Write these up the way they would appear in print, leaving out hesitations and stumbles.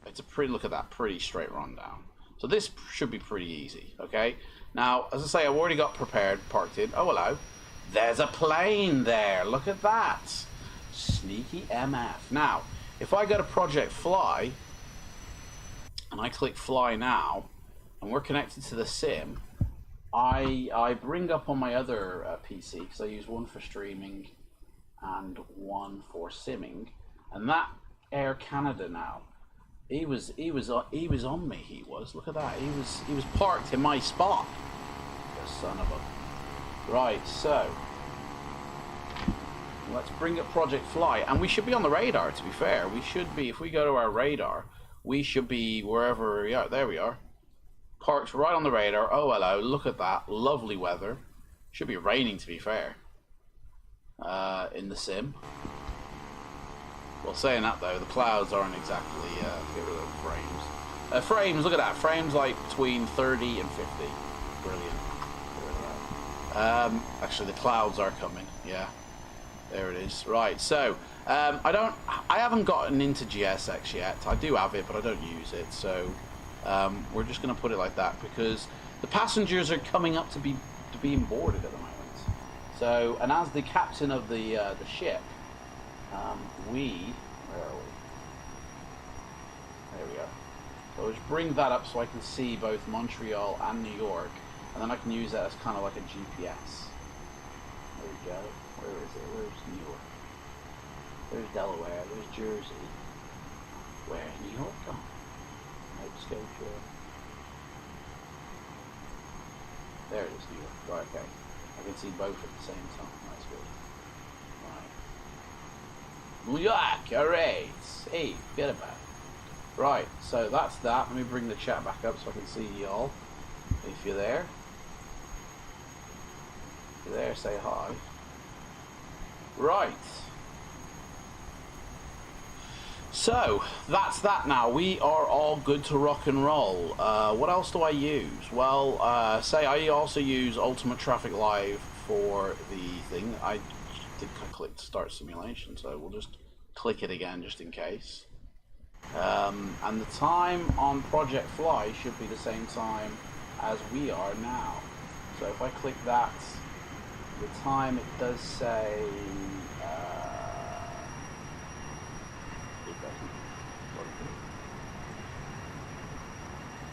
it's a pretty, look at that, pretty straight rundown. So this should be pretty easy, okay? Now, as I say, I've already got prepared, parked in. Oh, hello. There's a plane there. Look at that. Sneaky MF. Now, if I go to Project Fly, and I click Fly Now, and we're connected to the sim, I bring up on my other PC, because I use one for streaming and one for simming, and that Air Canada now, he was on me. He was, look at that, he was parked in my spot. The son of a. Right, so let's bring up Project Fly, and we should be on the radar. To be fair, we should be. If we go to our radar, we should be wherever we are. There we are. Parked right on the radar. Oh, hello. Look at that. Lovely weather. Should be raining, to be fair. In the sim. Well, saying that, though, the clouds aren't exactly... get rid of the frames. Frames, look at that. Frames, like, between 30 and 50. Brilliant. Actually, the clouds are coming. Yeah. There it is. Right, so... I haven't gotten into GSX yet. I do have it, but I don't use it, so... we're just going to put it like that because the passengers are coming up to being boarded at the moment. So, and as the captain of the ship, where are we? There we go. So I'll just bring that up so I can see both Montreal and New York, and then I can use that as kind of like a GPS. There we go. Where is it? Where's New York? There's Delaware. There's Jersey. Where's New York gone? Scotia. There it is, New York. Right, okay. I can see both at the same time. That's good. Right. New York, alright. Hey, forget about it. Right, so that's that. Let me bring the chat back up so I can see y'all. If you're there. If you're there, say hi. Right. So, that's that now. We are all good to rock and roll. What else do I use? Well, say I also use Ultimate Traffic Live for the thing. I think I clicked Start Simulation, so we'll just click it again just in case. And the time on Project Fly should be the same time as we are now. So if I click that, the time it does say...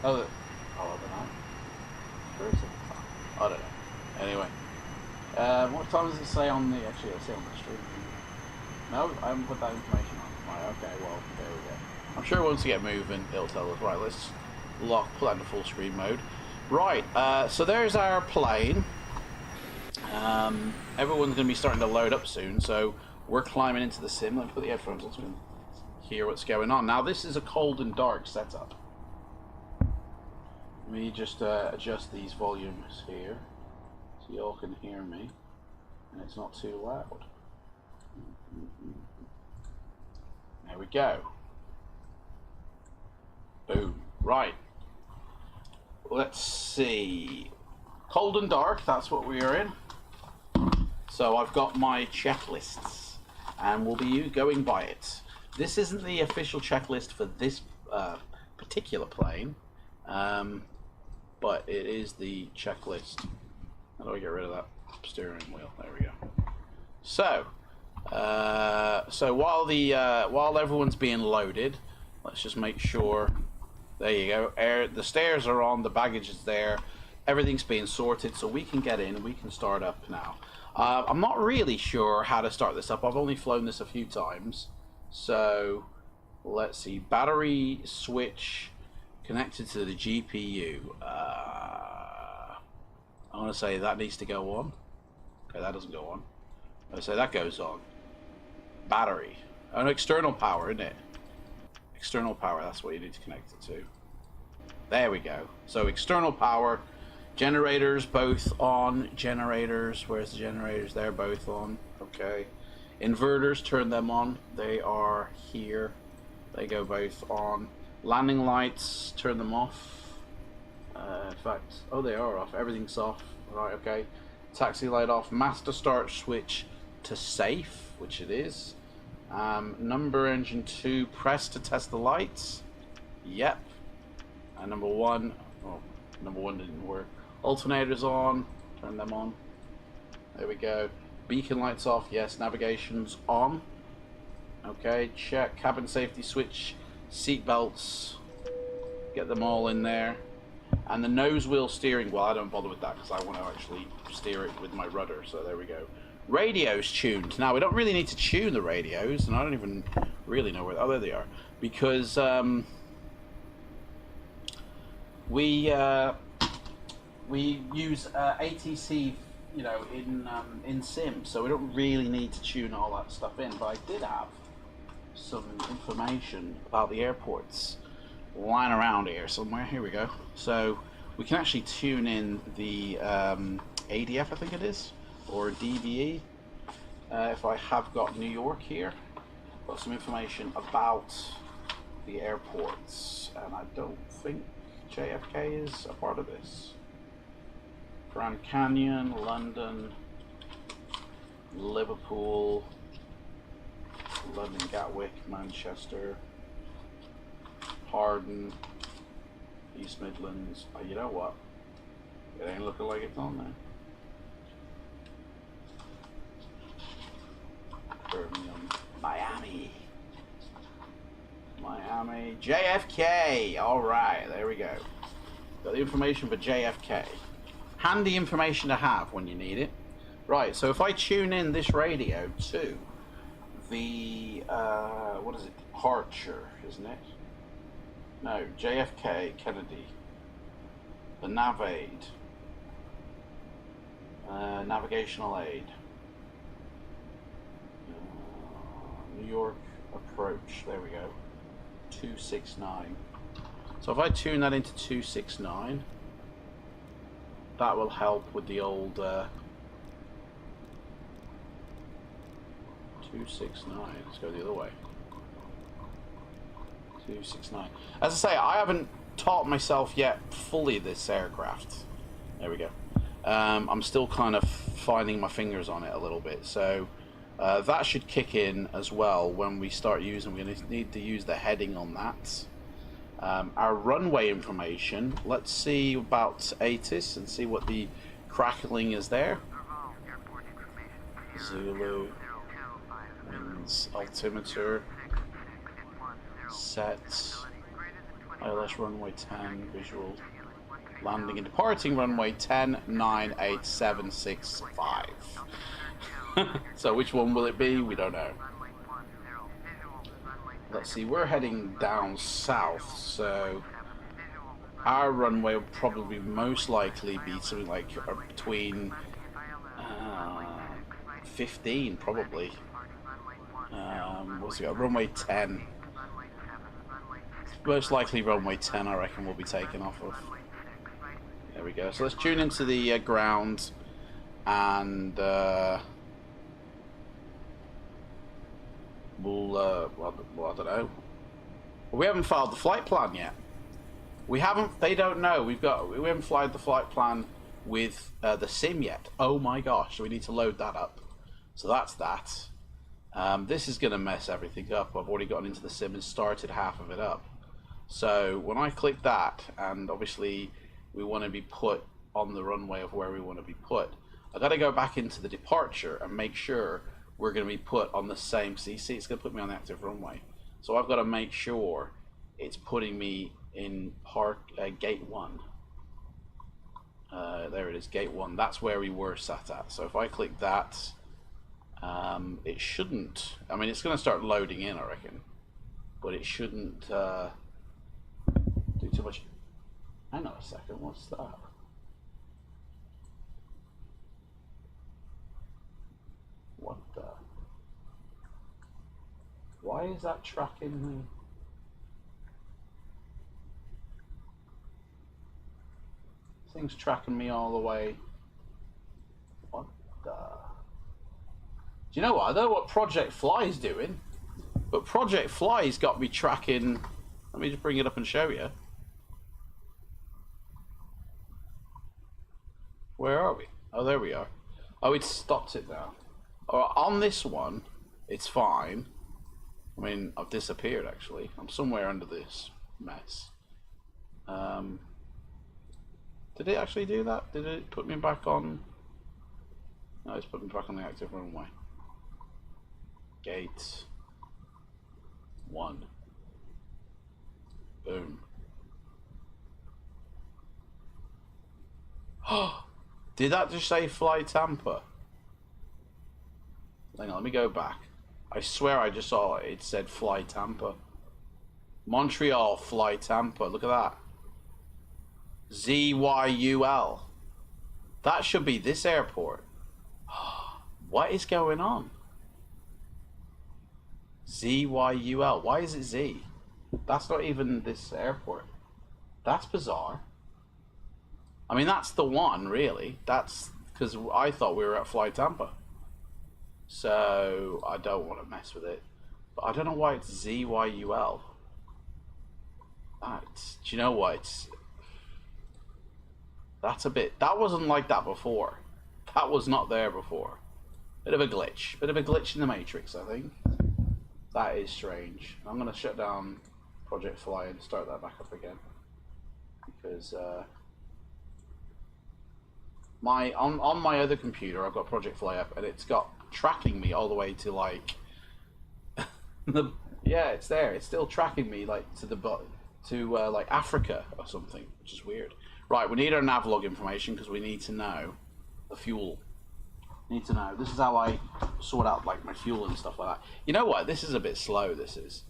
Oh, I don't know. Where is it? I don't know. Anyway, what time does it say on the? Actually, I see on the stream. No, I haven't put that information on. Right. Okay. Well, there we go. I'm sure once we get moving, it'll tell us. Right. Let's put that into full screen mode. Right. So there's our plane. Everyone's going to be starting to load up soon, so we're climbing into the sim. Let me put the headphones on so we can hear what's going on. Now, this is a cold and dark setup. Let me just adjust these volumes here so you all can hear me and it's not too loud. There we go. Boom. Right. Let's see. Cold and dark, that's what we are in. So I've got my checklists and we'll be going by it. This isn't the official checklist for this particular plane. But it is the checklist. How do I get rid of that steering wheel? There we go. So, while everyone's being loaded, let's just make sure. There you go. The stairs are on. The baggage is there. Everything's being sorted, so we can get in. We can start up now. I'm not really sure how to start this up. I've only flown this a few times, so let's see. Battery switch. Connected to the GPU. I want to say that needs to go on. Okay, that doesn't go on. I say that goes on. Battery. Oh, no, external power, isn't it? External power, that's what you need to connect it to. There we go. So external power. Generators both on. Generators, where's the generators? They're both on. Okay. Inverters, turn them on. They are here. They go both on. Landing lights, turn them off. In fact, oh, they are off. Everything's off. Right, okay. Taxi light off. Master start switch to safe, which it is. Number engine 2, press to test the lights. Yep. And number one, oh, number one didn't work. Alternators on, turn them on. There we go. Beacon lights off, yes. Navigation's on. Okay, check. Cabin safety switch, seat belts. Get them all in there. And the nose wheel steering, well, I don't bother with that because I want to actually steer it with my rudder, so there we go. Radios tuned. Now, we don't really need to tune the radios, and I don't even really know where... Oh, there they are. Because we use ATC, you know, in Sim, so we don't really need to tune all that stuff in. But I did have some information about the airports lying around here somewhere. Here we go. So we can actually tune in the ADF, I think it is, or DVE. If I have got New York here, got some information about the airports, and I don't think JFK is a part of this. Grand Canyon, London, Liverpool, London Gatwick, Manchester, Hardin, East Midlands. Oh, you know what? It ain't looking like it's on there. Birmingham, Miami, JFK. All right, there we go. Got the information for JFK. Handy information to have when you need it. Right, so if I tune in this radio to the what is it? Departure, isn't it? No, JFK, Kennedy. The nav aid. Navigational aid. New York approach. There we go. 269. So if I tune that into 269, that will help with the old 269. Let's go the other way. 269. As I say, I haven't taught myself yet fully this aircraft. There we go. I'm still kind of finding my fingers on it a little bit. So that should kick in as well when we start using. We're going to need to use the heading on that. Our runway information. Let's see about ATIS and see what the crackling is there. Zulu. Winds, altimeter. Sets. ILS runway 10. Visual. Landing and departing runway 10, 9, 8, 7, 6, 5. So which one will it be? We don't know. Let's see, we're heading down south, so our runway will probably most likely be something like between 15 probably. What's it got? Runway 10. Most likely runway 10 I reckon we'll be taking off of. There we go. So let's tune into the ground and we'll, well, I don't know. We haven't filed the flight plan yet. We haven't, they don't know. We haven't filed the flight plan with the sim yet. Oh my gosh, so we need to load that up. So that's that. This is going to mess everything up. I've already gotten into the sim and started half of it up. So when I click that, and obviously we want to be put on the runway of where we want to be put, I've got to go back into the departure and make sure we're going to be put on the same CC. It's going to put me on the active runway. So I've got to make sure it's putting me in gate 1. There it is, gate 1. That's where we were sat at. So if I click that, it shouldn't, I mean, it's going to start loading in, I reckon, but it shouldn't do too much. Hang on a second, what's that? What the? Why is that tracking me? This thing's tracking me all the way. What the? Do you know what? I don't know what Project Fly's doing, but Project Fly's got me tracking. Let me just bring it up and show you. Where are we? Oh, there we are. Oh, it's stopped it now. Alright, on this one, it's fine. I mean, I've disappeared actually. I'm somewhere under this. mess. Did it actually do that? Did it put me back on? No, it's put me back on the active runway. Gate 1. Boom. Did that just say fly Tampa? Hang on, let me go back. I swear I just saw it said fly Tampa. Montreal, fly Tampa. Look at that. ZYUL. That should be this airport. What is going on? ZYUL. Why is it Z? That's not even this airport. That's bizarre. I mean, that's the one, really. That's because I thought we were at Fly Tampa. So I don't want to mess with it. But I don't know why it's ZYUL. Do you know what? That's a bit... That wasn't like that before. That was not there before. Bit of a glitch. Bit of a glitch in the Matrix, I think. That is strange. I'm going to shut down Project Fly and start that back up again. Because... on my other computer, I've got Project Fly up, and it's got tracking me all the way to like yeah, it's there. It's still tracking me like to like Africa or something, which is weird. Right, we need our navlog information because we need to know the fuel. Need to know. This is how I sort out like my fuel and stuff like that. You know what? This is a bit slow. This is.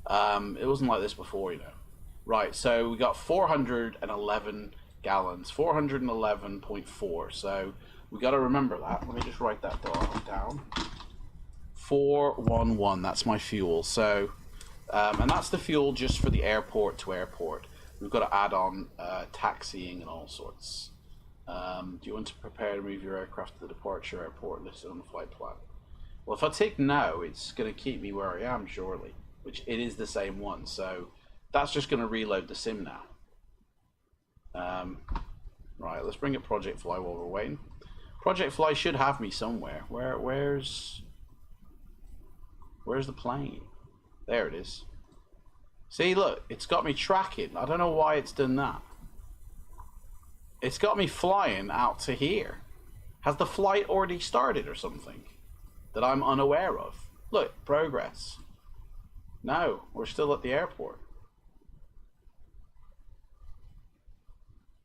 It wasn't like this before, you know. Right, so we got 411 gallons, 411.4. So we got to remember that. Let me just write that down. 411. That's my fuel. So, and that's the fuel just for the airport to airport. We've got to add on taxiing and all sorts. Do you want to prepare to move your aircraft to the departure airport listed on the flight plan? Well, if I tick no, it's going to keep me where I am, surely. Which it is the same one. So that's just going to reload the sim now. Right, let's bring up Project Fly while we're waiting. Project Fly should have me somewhere. Where's the plane? There it is. See, look, it's got me tracking. I don't know why it's done that. It's got me flying out to here. Has the flight already started or something that I'm unaware of? Look, progress. No, we're still at the airport.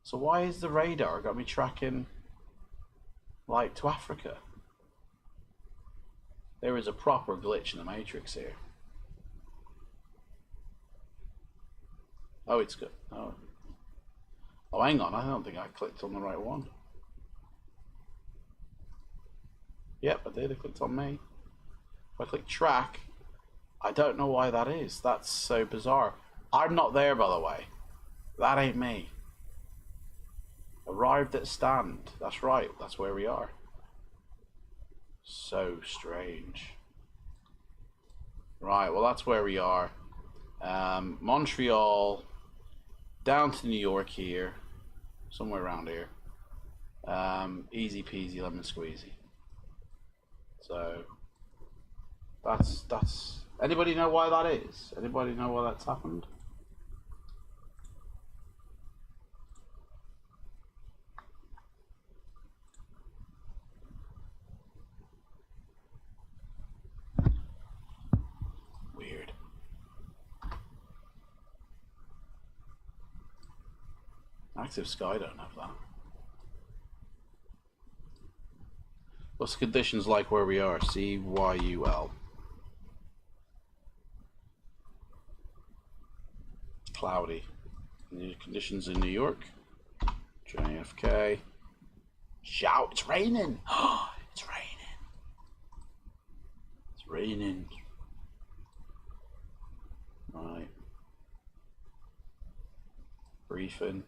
So why is the radar got me tracking like to Africa? There is a proper glitch in the Matrix here. Oh, it's good. Oh, hang on. I don't think I clicked on the right one. Yep, I did. I clicked on me. If I click track, I don't know why that is. That's so bizarre. I'm not there, by the way. That ain't me. Arrived at stand. That's right. That's where we are. So strange. Right, well, that's where we are. Montreal, down to New York here. Somewhere around here. Easy peasy lemon squeezy. So, that's... Anybody know why that is? Anybody know why that's happened? Weird. Active Sky don't have that. What's the conditions like where we are? CYUL. Cloudy. Conditions in New York. JFK. Shout! It's raining. It's raining. It's raining. Right. Briefing.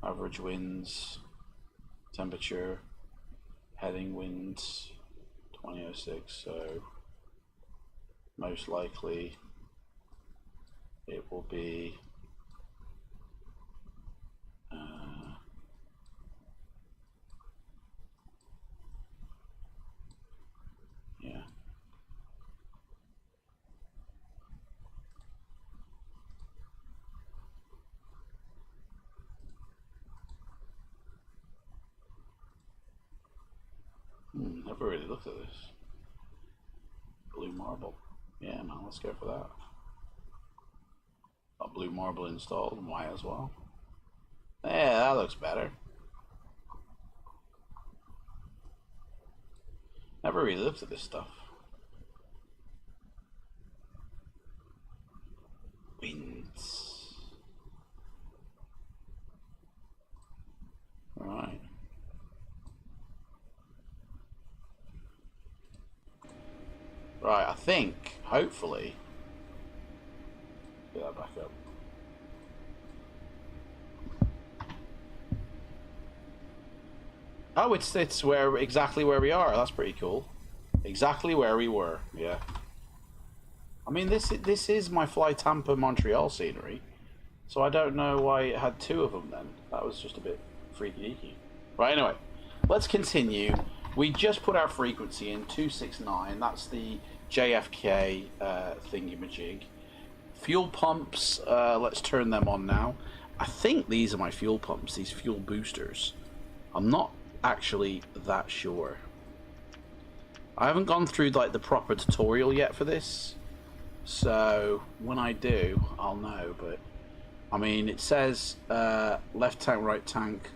Average winds, temperature, heading winds, 2006, so most likely it will be yeah. Never really looked at this. Blue marble. Yeah, man, let's go for that. Got blue marble installed, might as well. Yeah, that looks better. Never really looked at this stuff. Winds. Right. Right, I think, hopefully, get that back up. Oh, it's exactly where we are. That's pretty cool. Exactly where we were. Yeah. I mean, this is my Fly Tampa Montreal scenery, so I don't know why it had two of them then. That was just a bit freaky deaky. Right. Anyway, let's continue. We just put our frequency in 269. That's the JFK thingy-majig. Fuel pumps. Let's turn them on now. I think these are my fuel pumps. These fuel boosters. I'm not actually that sure. I haven't gone through like the proper tutorial yet for this, so when I do, I'll know. But I mean, it says left tank, right tank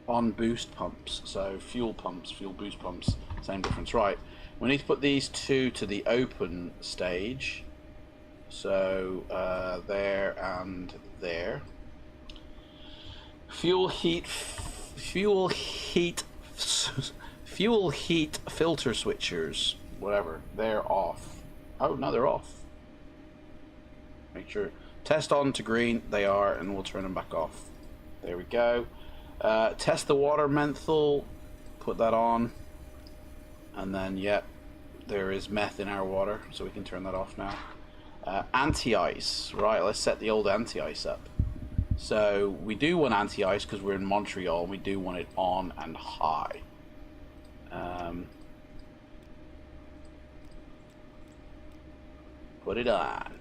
on boost pumps, so fuel pumps, fuel boost pumps, same difference. Right, we need to put these two to the open stage, so there and there. Fuel heat filter switchers, whatever, they're off. Oh no, they're off. Make sure, test on to green, they are, and we'll turn them back off. There we go. Test the water menthol, put that on, and then yep, there is meth in our water, so we can turn that off now. Anti-ice, right, let's set the old anti-ice up. So we do want anti-ice because we're in Montreal, and we do want it on and high. Put it on.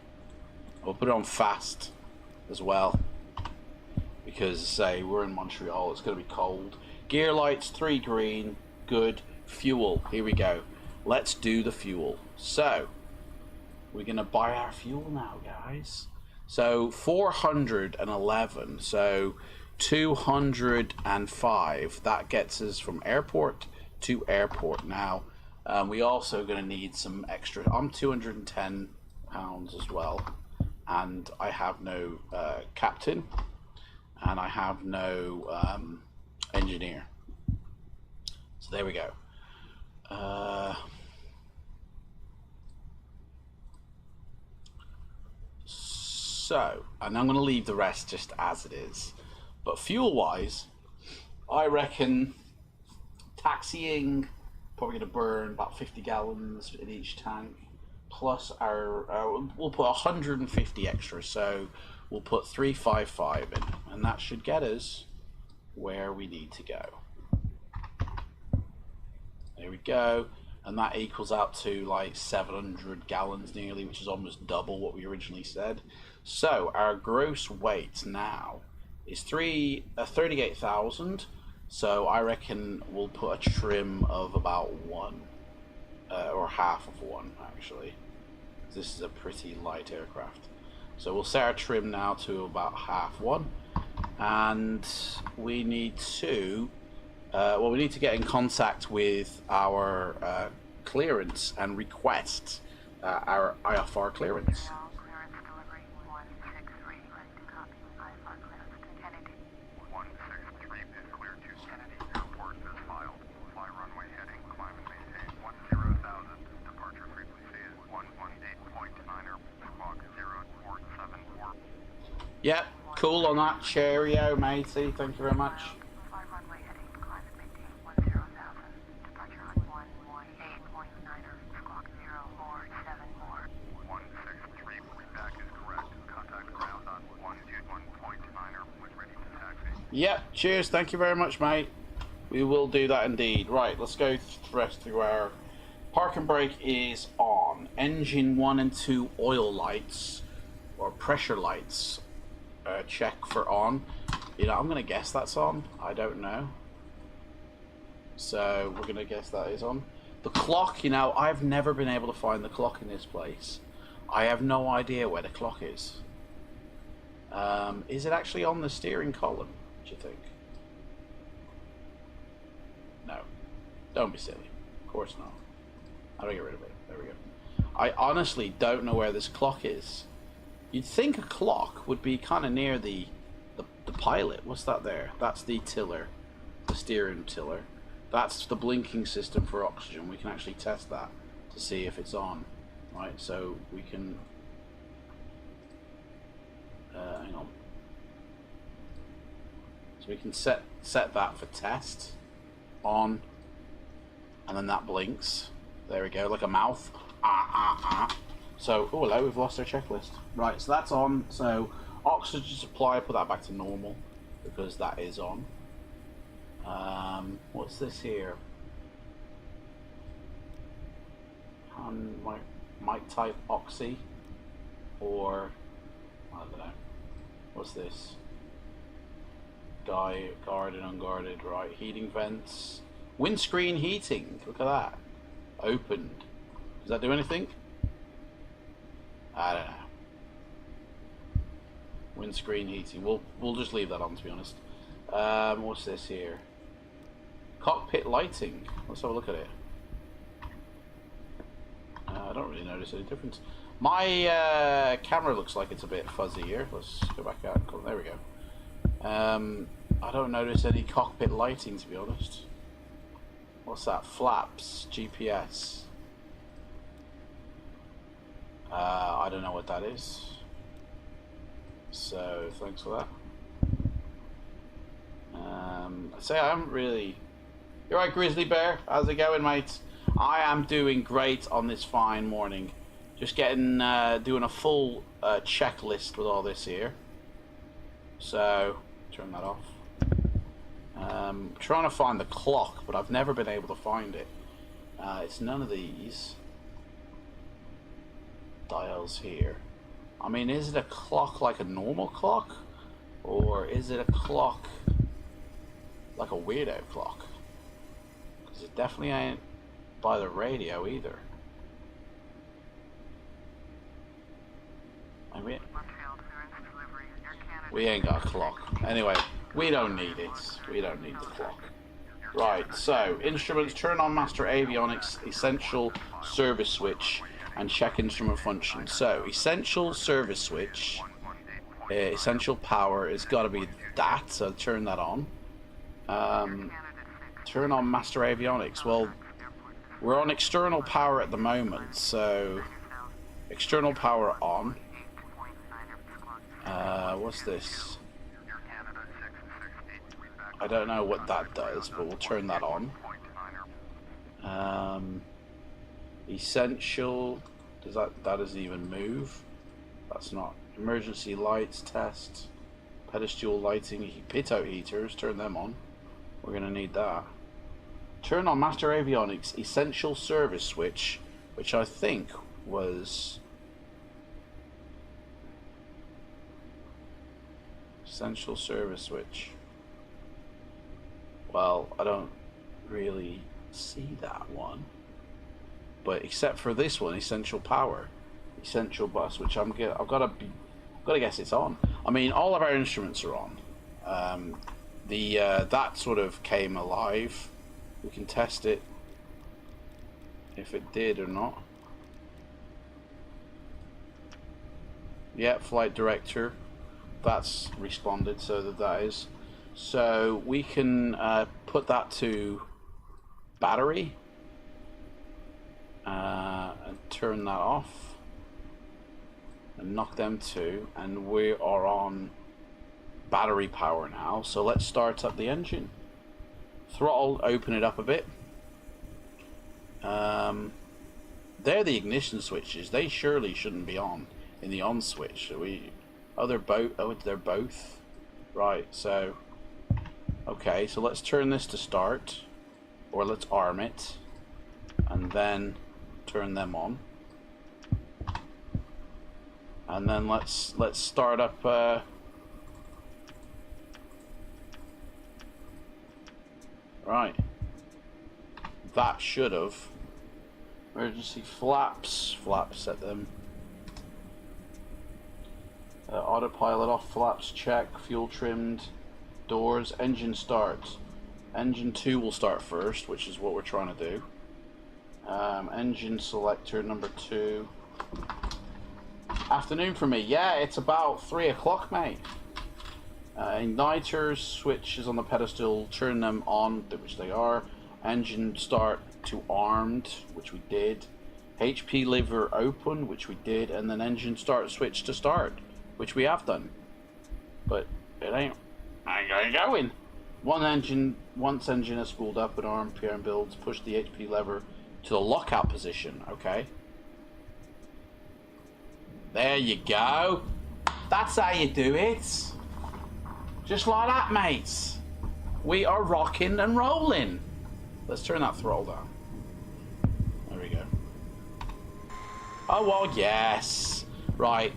We'll put it on fast as well, because say we're in Montreal, it's going to be cold. Gear lights 3 green, good. Fuel, here we go. Let's do the fuel. So we're going to buy our fuel now, guys. So 411, so 205, that gets us from airport to airport. Now we also going to need some extra. I'm 210 pounds as well, and I have no captain, and I have no engineer, so there we go. So, and I'm going to leave the rest just as it is. But fuel-wise, I reckon taxiing probably going to burn about 50 gallons in each tank. Plus we'll put 150 extra, so we'll put 355 in, and that should get us where we need to go. There we go. And that equals out to like 700 gallons nearly, which is almost double what we originally said. So our gross weight now is 38,000. So I reckon we'll put a trim of about 1, or half of 1 actually. This is a pretty light aircraft. So we'll set our trim now to about half 1, and we need to we need to get in contact with our clearance and request our IFR clearance. Yep, cool on that. Cheerio, matey. Thank you very much. Yep, cheers. Thank you very much, mate. We will do that indeed. Right, let's go through our parking brake is on. Engine 1 and 2 oil lights or pressure lights. Check for on. You know, I'm gonna guess that's on. I don't know. So we're gonna guess that is on. The clock, you know, I've never been able to find the clock in this place. I have no idea where the clock is. Is it actually on the steering column, do you think? No. Don't be silly. Of course not. How do I get rid of it? There we go. I honestly don't know where this clock is. You'd think a clock would be kind of near the pilot. What's that there? That's the tiller. The steering tiller. That's the blinking system for oxygen. We can actually test that to see if it's on. Right, so we can... hang on. So we can set that for test. On. And then that blinks. There we go, like a mouth. So, oh hello, we've lost our checklist. Right, so that's on. So, oxygen supply, put that back to normal because that is on. What's this here? Mic type oxy, or I don't know. What's this? Guarded, unguarded. Right, heating vents, windscreen heating. Look at that. Opened. Does that do anything? I don't know. Windscreen heating. We'll just leave that on, to be honest. What's this here? Cockpit lighting. Let's have a look at it. I don't really notice any difference. My camera looks like it's a bit fuzzy here. Let's go back out. There we go. I don't notice any cockpit lighting, to be honest. What's that? Flaps. GPS. I don't know what that is. So, thanks for that. I'd say I haven't really... You're right, Grizzly Bear. How's it going, mate? I am doing great on this fine morning. Just getting, doing a full checklist with all this here. So, turn that off. Trying to find the clock, but I've never been able to find it. It's none of these dials here. I mean, is it a clock like a normal clock? Or is it a clock like a weirdo clock? Because it definitely ain't by the radio either. I mean, we ain't got a clock. Anyway, we don't need it. We don't need the clock. Right, so, instruments, turn on master avionics, essential service switch, and check instrument function. So, essential service switch, essential power, it's got to be that, so turn that on. Turn on master avionics. Well, we're on external power at the moment, so external power on. What's this? I don't know what that does, but we'll turn that on. Essential, that doesn't even move. That's not. Emergency lights test, pedestal lighting, pitot heaters, turn them on. We're gonna need that. Turn on master avionics essential service switch, which I think was essential service switch. Well, I don't really see that one, but except for this one, essential power, essential bus, which I've got to guess it's on. I mean, all of our instruments are on. That sort of came alive. We can test it if it did or not. Yeah, flight director. That's responded, so that is. So we can put that to battery and turn that off and knock them to, and we are on battery power now. So let's start up the engine. Throttle, open it up a bit. They're the ignition switches. They surely shouldn't be on in the on switch. They're both. Right, so okay, so let's turn this to start, or let's arm it and then turn them on, and then let's start up right. That should have Emergency flaps. Flaps, set them. Autopilot off, flaps check, fuel trimmed, doors, engine starts. Engine 2 will start first, which is what we're trying to do. Engine selector number 2. Afternoon for me. Yeah, it's about 3 o'clock, mate. Igniters, switches on the pedestal, turn them on, which they are. Engine start to armed, which we did. HP lever open, which we did, and then engine start switch to start, which we have done. But it ain't going. Once engine is spooled up and armed, PM builds, push the HP lever to the lockout position. Okay. There you go. That's how you do it. Just like that, mates. We are rocking and rolling. Let's turn that throttle down. There we go. Oh, well, yes. Right.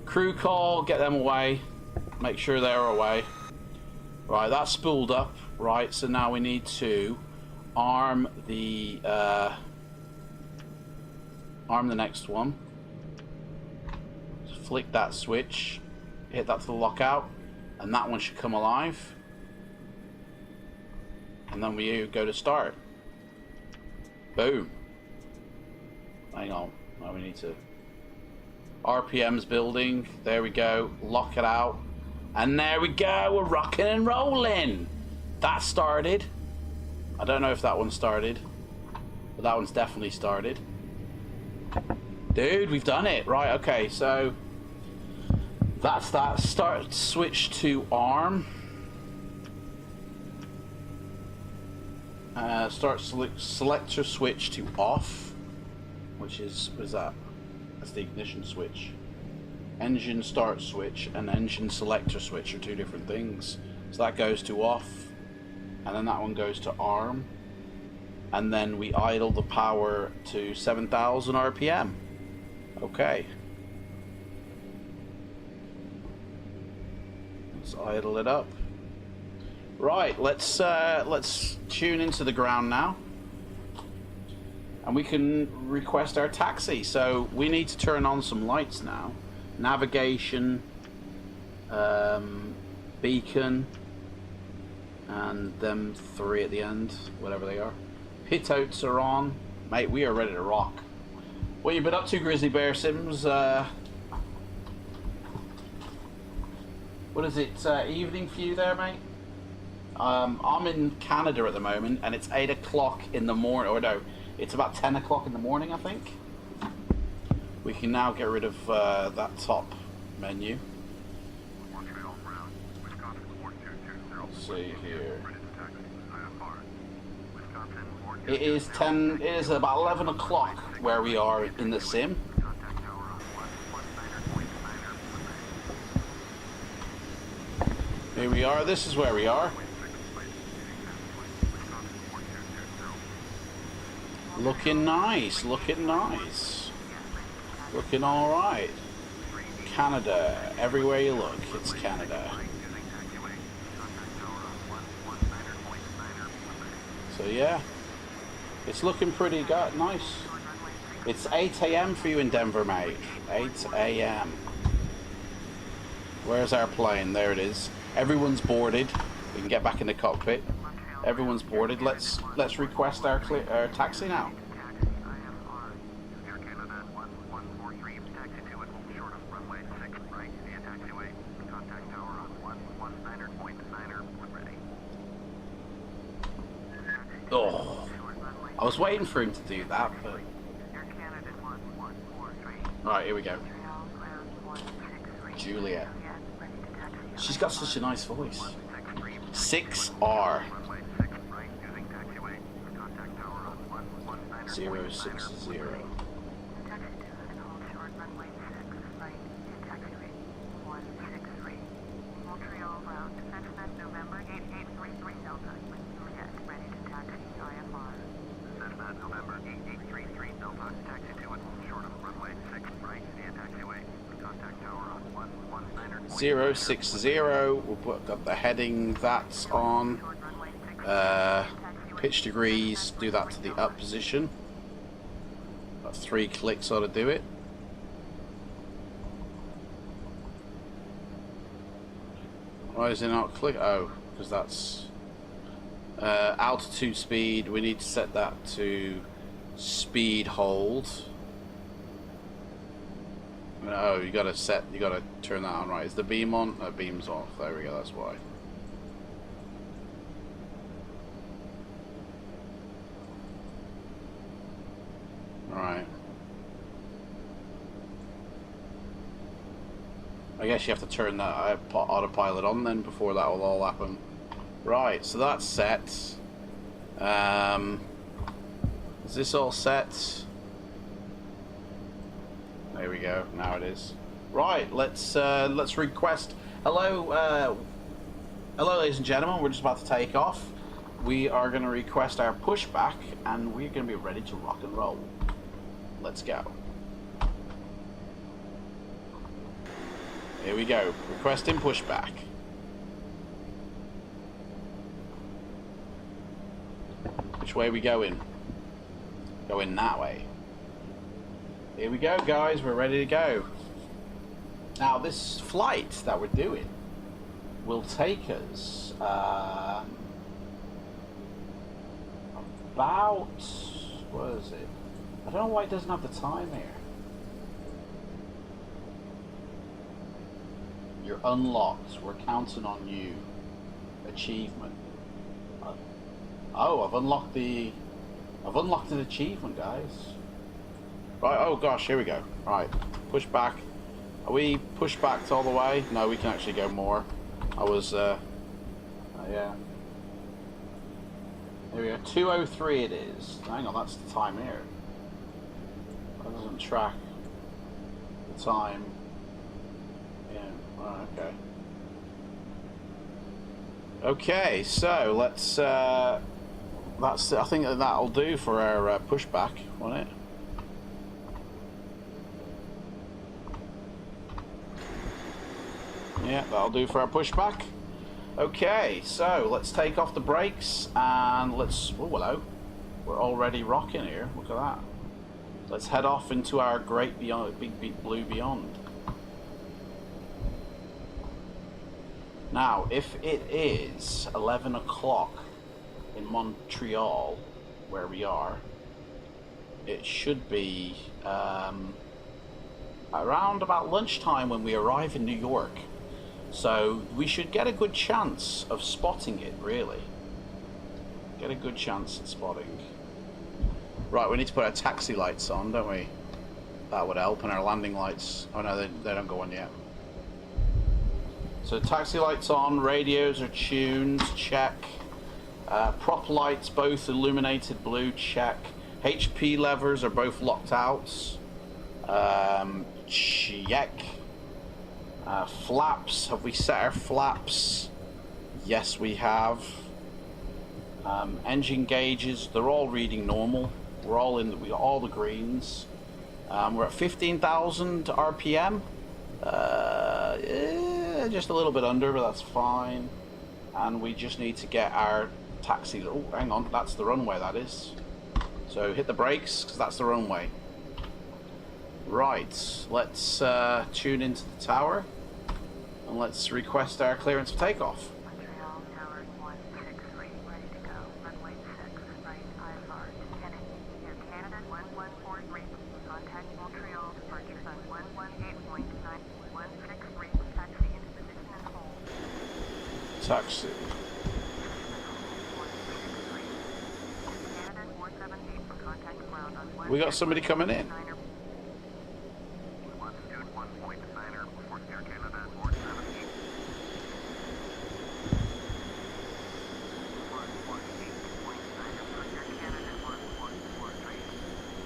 Crew call, get them away. Make sure they're away. Right, that's spooled up. Right, so now we need to arm the next one. So flick that switch, hit that to the lockout, and that one should come alive. And then we go to start. Boom. Hang on. Now we need to... RPM's building. There we go. Lock it out. And there we go. We're rocking and rolling. That started. I don't know if that one started. But that one's definitely started. Dude, we've done it. Right, okay. So... that's that. Start switch to arm. Start selector switch to off, which is, what is that? That's the ignition switch. Engine start switch and engine selector switch are two different things. So that goes to off, and then that one goes to arm, and then we idle the power to 7,000 RPM. Okay. Let's idle it up. Right, let's tune into the ground now, and we can request our taxi. So we need to turn on some lights now. Navigation, beacon, and them three at the end, whatever they are. Pit outs are on, mate. We are ready to rock. What you been up to, Grizzly Bear Sims? What is it? Evening for you there, mate? I'm in Canada at the moment, and it's 8 o'clock in the morning, or no, it's about 10 o'clock in the morning, I think. We can now get rid of that top menu. Let's see here. It is about 11 o'clock where we are in the sim. Here we are, this is where we are. Looking nice, looking nice. Looking alright. Canada, everywhere you look, it's Canada. So yeah, it's looking pretty good, nice. It's 8 AM for you in Denver, mate. 8 AM. Where's our plane? There it is. Everyone's boarded. We can get back in the cockpit. Everyone's boarded. Let's request our taxi now. Oh, I was waiting for him to do that, but... Right, here we go. Juliet. She's got such a nice voice. 6R. 060. November 8833 Delta, taxi to it, short of runway 6 right, and taxiway, contact tower on 119er. 060, we'll put up the heading that's on. Pitch degrees, do that to the up position. About 3 clicks ought to do it. Why is it not click? Oh, because that's altitude speed. We need to set that to speed hold. Oh, you gotta turn that on, right? Is the beam on? No, beam's off. There we go, that's why. Right. I guess you have to turn that autopilot on then before that will all happen. Right, so that's set. Is this all set? There we go. Now it is. Right, let's request. Hello, hello, ladies and gentlemen. We're just about to take off. We are going to request our pushback, and we're going to be ready to rock and roll. Let's go. Here we go. Requesting pushback. Which way are we going? Going that way. Here we go, guys. We're ready to go. Now, this flight that we're doing will take us about... What is it? I don't know why it doesn't have the time here. You're unlocked. We're counting on you. Achievement. Oh, I've unlocked an achievement, guys. Right, oh gosh, here we go. Right, push back. Are we pushed back all the way? No, we can actually go more. I was, yeah. There we go, 2:03 it is. Hang on, that's the time here. That doesn't track the time. Yeah, right, okay. Okay, so let's, I think that'll do for our pushback, won't it? Yeah, that'll do for our pushback. Okay, so let's take off the brakes and let's... Oh, hello. We're already rocking here. Look at that. Let's head off into our great beyond, big blue beyond. Now, if it is 11 o'clock in Montreal, where we are, it should be around about lunchtime when we arrive in New York. So we should get a good chance of spotting it, really. Get a good chance at spotting. Right, we need to put our taxi lights on, don't we? That would help, and our landing lights. Oh no, they don't go on yet. So taxi lights on, radios are tuned, check. Prop lights both illuminated blue, check. HP levers are both locked out. Check. Flaps, have we set our flaps? Yes, we have. Engine gauges, they're all reading normal. We're all in, we got all the greens. We're at 15,000 RPM. Yeah, just a little bit under, but that's fine. And we just need to get our taxi. Oh, hang on, that's the runway, that is. So hit the brakes, because that's the runway. Right, let's tune into the tower. And let's request our clearance for takeoff. Montreal Tower 163, ready to go. Runway 6, right, IFR, descending. Air Canada 1143, contact Montreal, departure on 118.9, 163, taxi into position and hold. Taxi. Canada 478 for contact ground on 1. We got somebody coming in.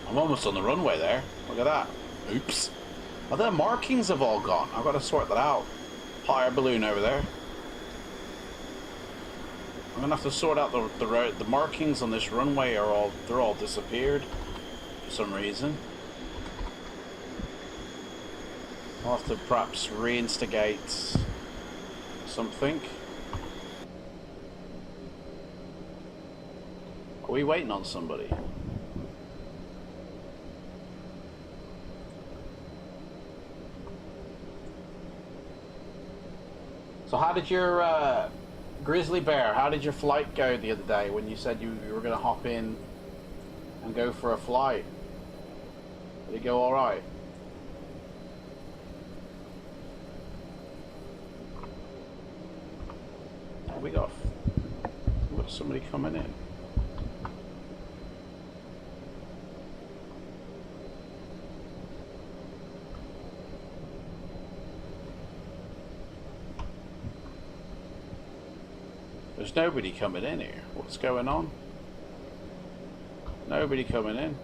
I'm almost on the runway there. Look at that. Oops. Oh, the markings have all gone. I've got to sort that out. Hot air balloon over there. I'm gonna have to sort out the markings on this runway are they're all disappeared for some reason. I'll have to perhaps reinstigate something. Are we waiting on somebody? So how did your Grizzly Bear, how did your flight go the other day when you said you were going to hop in and go for a flight? Did it go alright? Oh, we got somebody coming in. There's nobody coming in here. What's going on? Nobody coming in.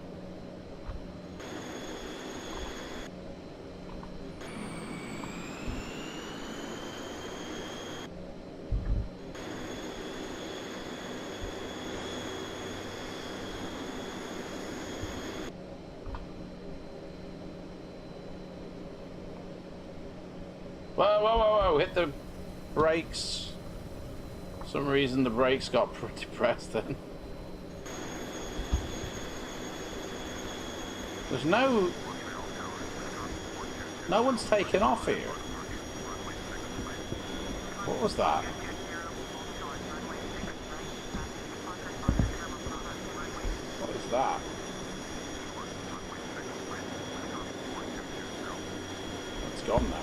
Whoa, whoa, whoa, whoa, hit the brakes. For some reason the brakes got pretty pressed then. There's no one's taken off here. What was that? What is that? It's gone now.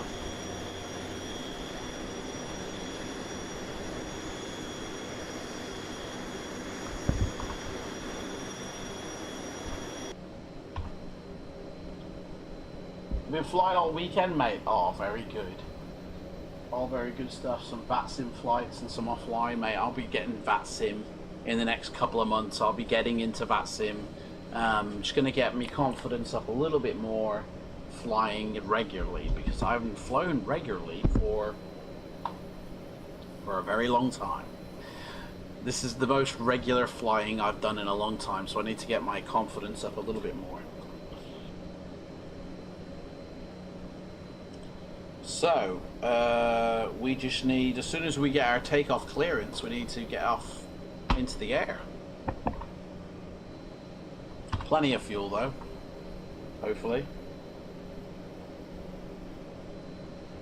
Been flying all weekend, mate. Oh, very good. All very good stuff. Some VATSIM flights and some offline, mate. I'll be getting VATSIM in the next couple of months. I'll be getting into VATSIM. Just going to get me confidence up a little bit more flying regularly, because I haven't flown regularly for a very long time. This is the most regular flying I've done in a long time, so I need to get my confidence up a little bit more. So, we just need, as soon as we get our takeoff clearance, we need to get off into the air. Plenty of fuel though, hopefully.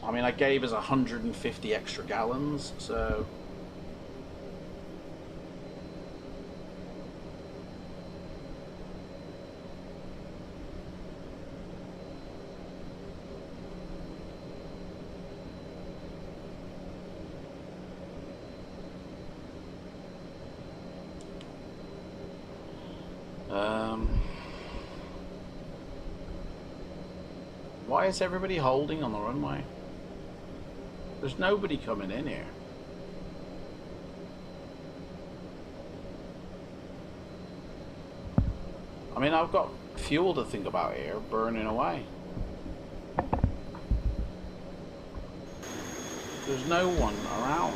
I mean, I gave us 150 extra gallons, so... Why is everybody holding on the runway? There's nobody coming in here. I mean, I've got fuel to think about here, burning away. There's no one around.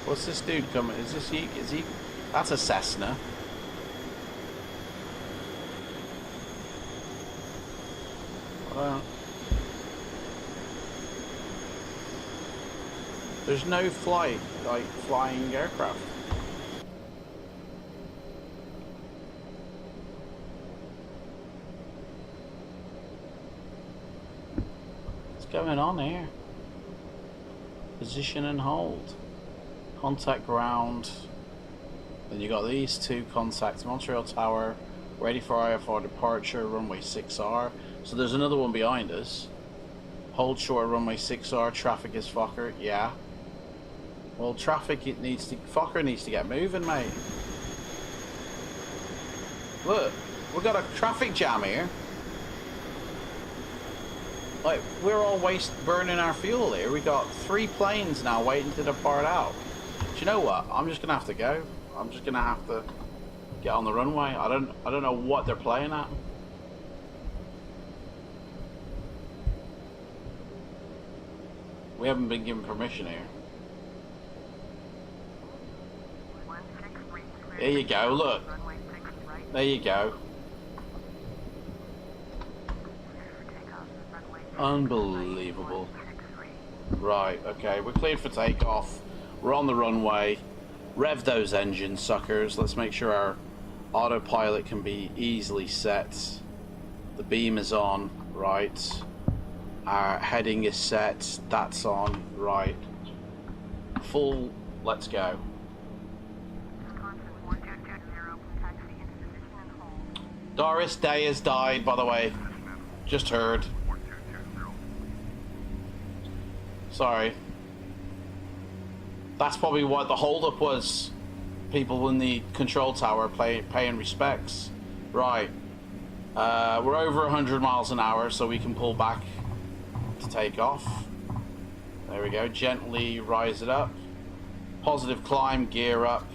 What's this dude coming? Is this he? Is he? That's a Cessna. There's no flight, like flying aircraft. What's going on here? Position and hold. Contact ground. Then you got these two contacts. Montreal Tower, ready for IFR departure, runway 6R. So there's another one behind us. Hold short runway 6R, traffic is Fokker, yeah. Well, traffic, Fokker needs to get moving, mate. Look, we've got a traffic jam here. Like, we're all burning our fuel here. We got 3 planes now waiting to depart out. Do you know what? I'm just gonna have to go. I'm just gonna have to get on the runway. I don't know what they're playing at. We haven't been given permission here. There you go, look. There you go. Unbelievable. Right, okay, we're cleared for takeoff. We're on the runway. Rev those engines, suckers. Let's make sure our autopilot can be easily set. The beam is on, right. Our heading is set. That's on. Right. Full. Let's go. Doris Day has died, by the way. Just heard. Sorry. That's probably what the holdup was. People in the control tower paying respects. Right. We're over 100 miles an hour, so we can pull back to take off. There we go. Gently rise it up. Positive climb, gear up.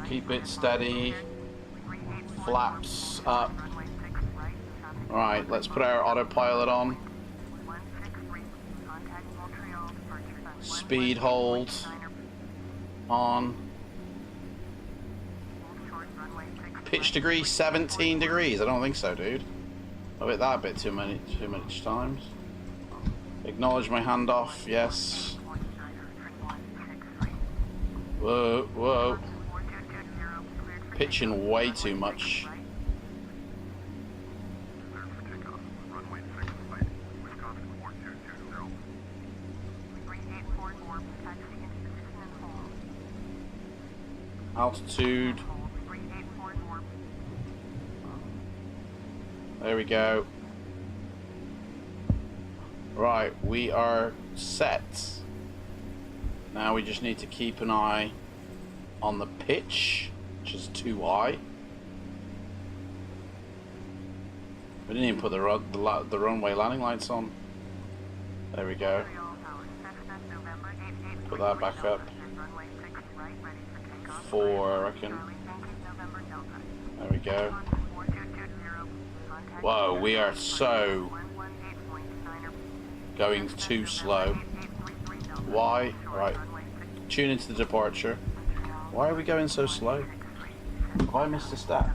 Keep it steady. Flaps up. Alright, let's put our autopilot on. Speed hold on. Pitch degree 17 degrees. I don't think so, dude. I bet that a bit too much times. Acknowledge my handoff. Yes. Whoa, whoa. Pitching way too much. Altitude. There we go. Right, we are set. Now we just need to keep an eye on the pitch, which is too high. We didn't even put the runway landing lights on. There we go. Put that back up. 4, I reckon. There we go. Whoa, we are so going too slow. Why? Right. Tune into the departure. Why are we going so slow? Have I missed a step?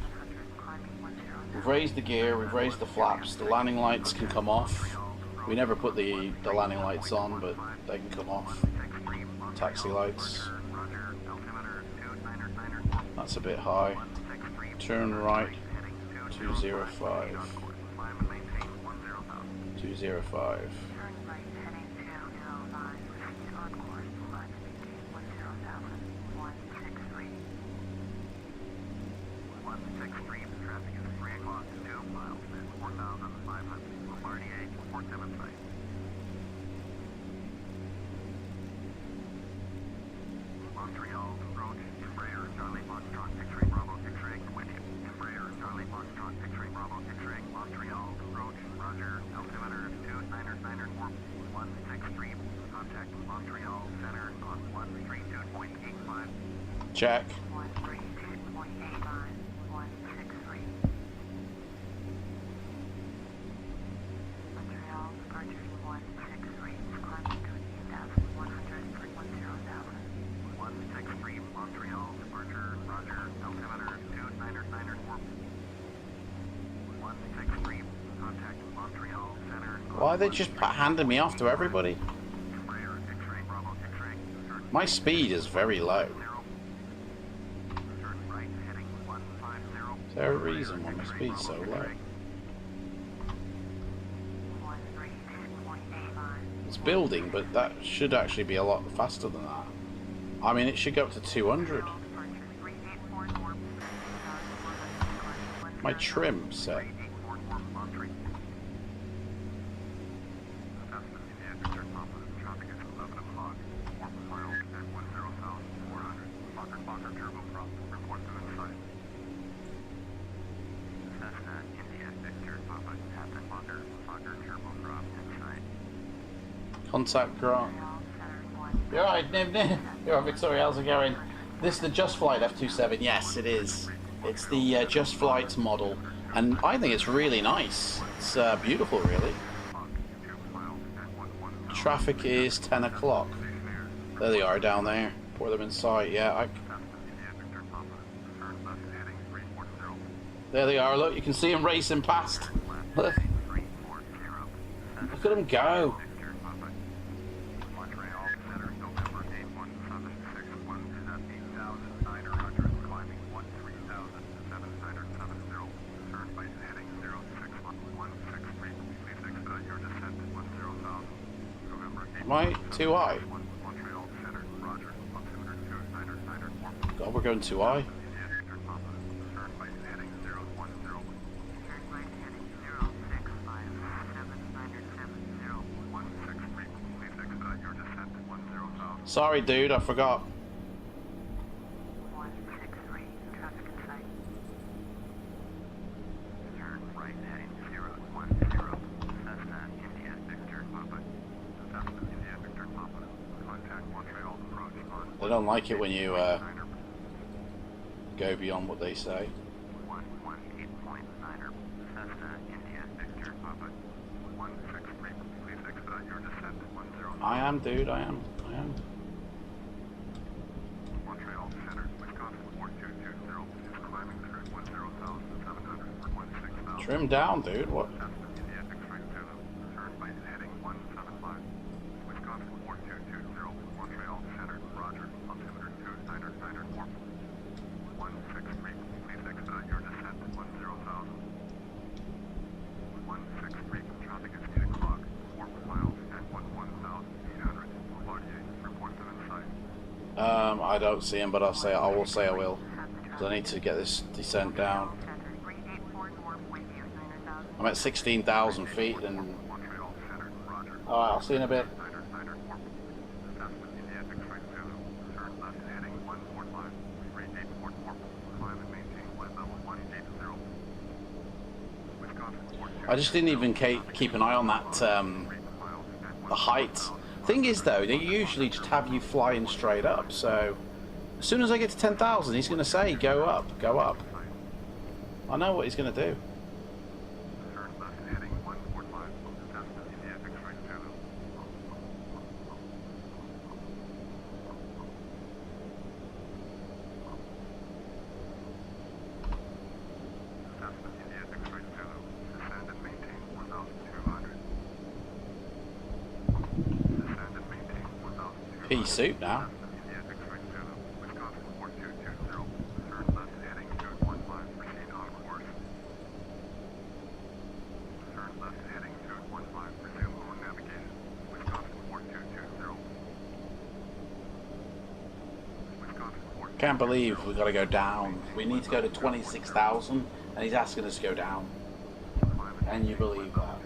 We've raised the gear, we've raised the flaps, the landing lights can come off. We never put the landing lights on, but they can come off. Taxi lights. That's a bit high. Turn right. 205. 205. Check. Why are they just handing me off to everybody? My speed is very low. Is there a reason why my speed's so low? It's building, but that should actually be a lot faster than that. I mean, it should go up to 200. My trim set. Contact Grant. You're right, Nib Nib. You're right, Victoria, how's it going? This is the Just Flight F27. Yes, it is. It's the Just Flight model. And I think it's really nice. It's beautiful, really. Traffic is 10 o'clock. There they are down there. Pour them in sight. Yeah, there they are. Look, you can see them racing past. Look. Look at them go. Am I too high? God, we're going too high. Sorry, dude, I forgot. 163, traffic in sight. Turn right heading 010, Cessna, India, Victor, Papa. Cessna, India, Victor, Papa. Contact Montreal approach on... They don't like it when you go beyond what they say. 118.9er, Cessna, India, Victor, Papa. 163, please expedite your descent 10. I am, dude, I am. Montreal Center, Wisconsin 4220 is climbing through 10,700 for 16,000. Trim down, dude, what? India X-ray Zulu, turn right heading 175. Wisconsin 4220, Montreal Center, Roger, altimeter 29er, 163, please expedite your descent 10,000. 163, traffic is 8 o'clock, 4 miles at 11,800. Claudier, reports them in sight. I don't see him, but I will say I will. Because I need to get this descent down. I'm at 16,000 feet and... Alright, I'll see you in a bit. I just didn't even keep an eye on that, the height. Thing is though, they usually just have you flying straight up, so as soon as I get to 10,000 he's going to say go up, go up. I know what he's going to do. Pea soup now. Can't believe we've got to go down. We need to go to 26,000 and he's asking us to go down. Can you believe that?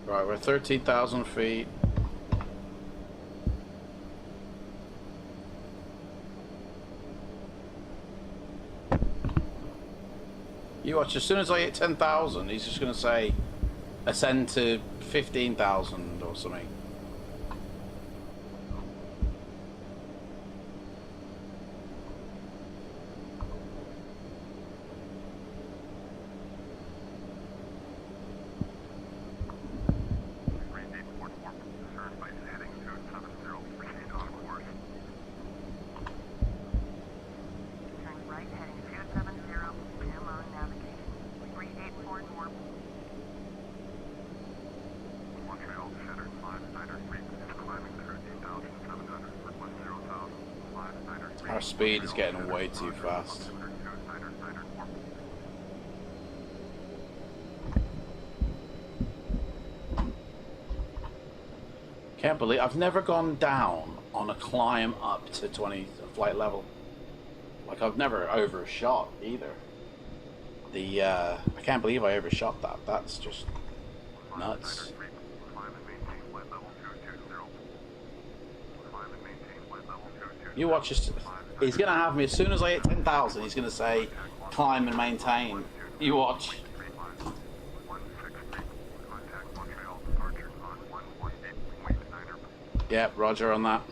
Right, we're 13,000 feet. You watch, as soon as I hit 10,000, he's just going to say ascend to 15,000 or something. Our speed is getting way too fast. Can't believe I've never gone down on a climb up to 20 flight level. Like I've never overshot either. I can't believe I overshot that. That's just nuts. You watch this. He's gonna have me as soon as I hit 10,000. He's gonna say, "Climb and maintain." You watch. Yep, Roger on that.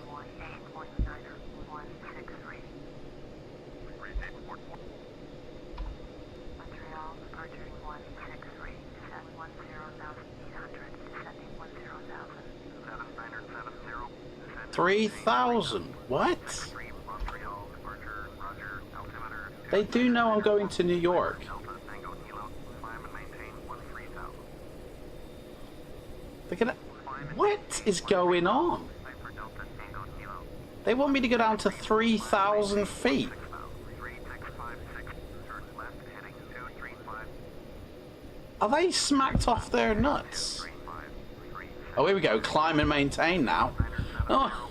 $3,000. What? They do know I'm going to New York. They're gonna... What is going on? They want me to go down to 3,000 feet. Are they smacked off their nuts? Oh, here we go. Climb and maintain now. Oh.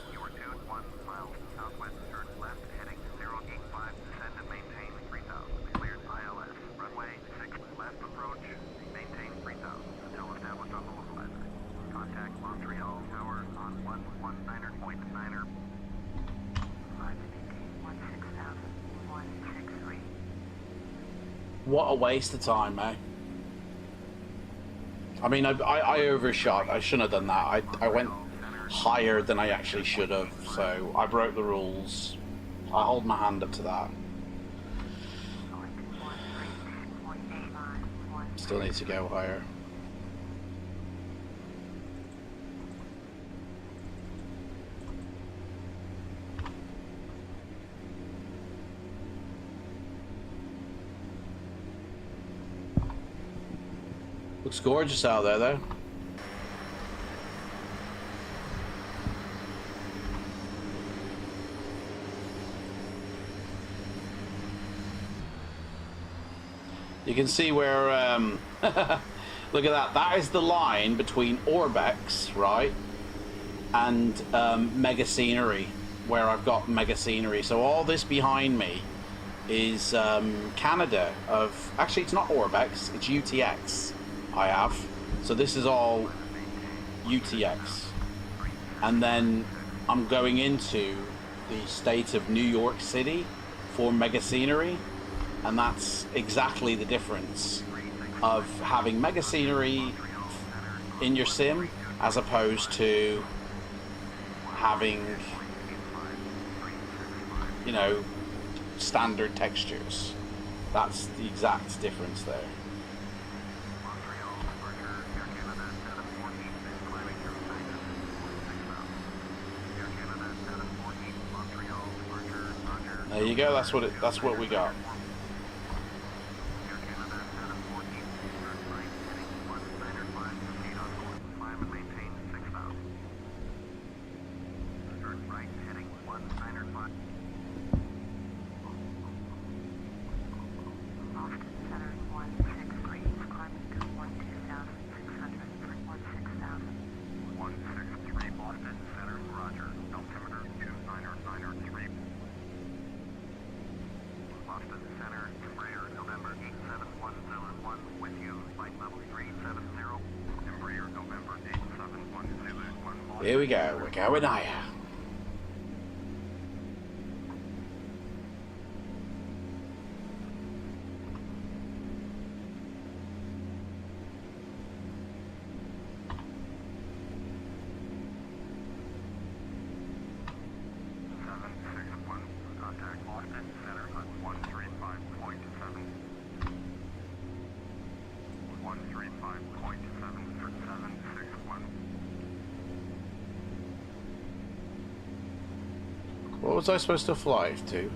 What a waste of time, mate. I mean, I overshot. I shouldn't have done that. I went higher than I actually should have, so I broke the rules. I hold my hand up to that. Still need to go higher. Looks gorgeous out there, though. You can see where, look at that. That is the line between Orbex, right, and Mega Scenery, where I've got Mega Scenery. So all this behind me is Canada of... Actually, it's not Orbex, it's UTX. I have. So this is all UTX. And then I'm going into the state of New York City for Mega Scenery. And that's exactly the difference of having Mega Scenery in your sim as opposed to having, you know, standard textures. That's the exact difference there. There you go. That's what we got. Here we go, we're going higher. What was I supposed to fly to?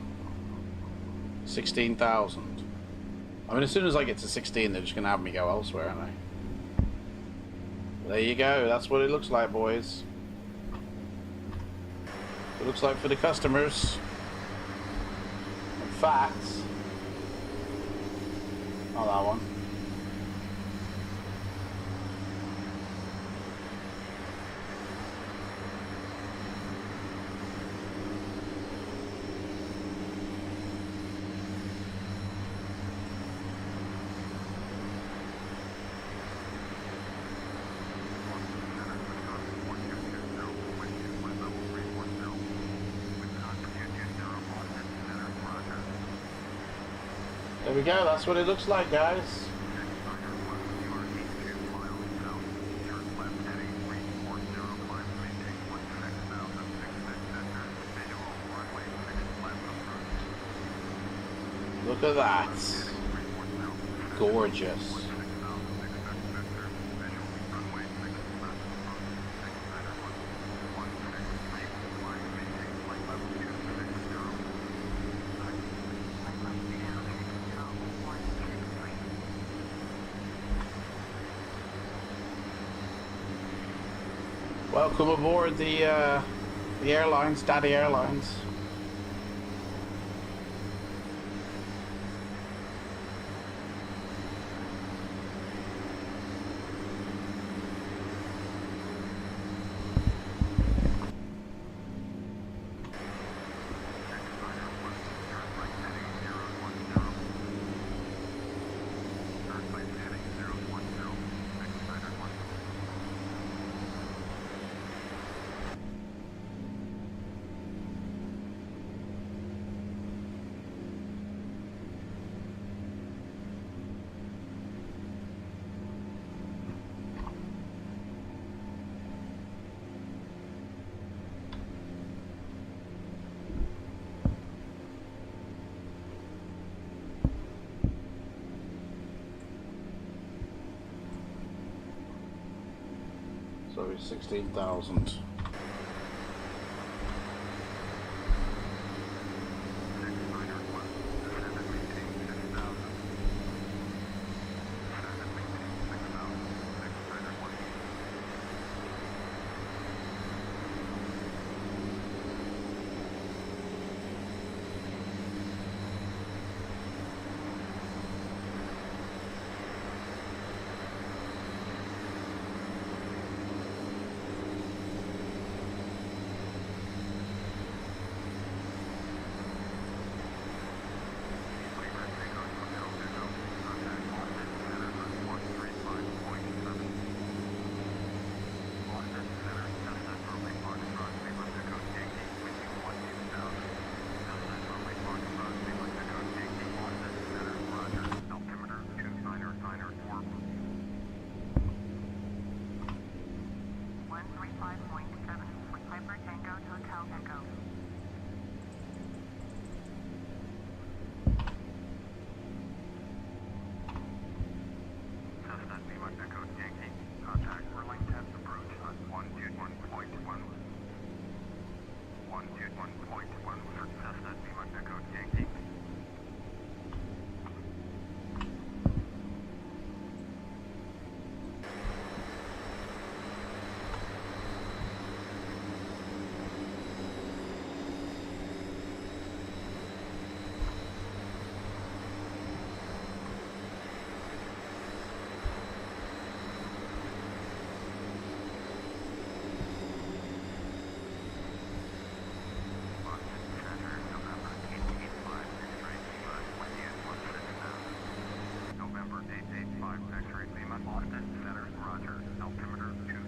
16,000. I mean, as soon as I get to 16, they're just going to have me go elsewhere, aren't they? There you go. That's what it looks like, boys. It looks like for the customers. In fact... Not that one. There we go, that's what it looks like, guys. Look at that. Gorgeous. Welcome aboard the The airlines, Daddy Airlines. So it's 16,000.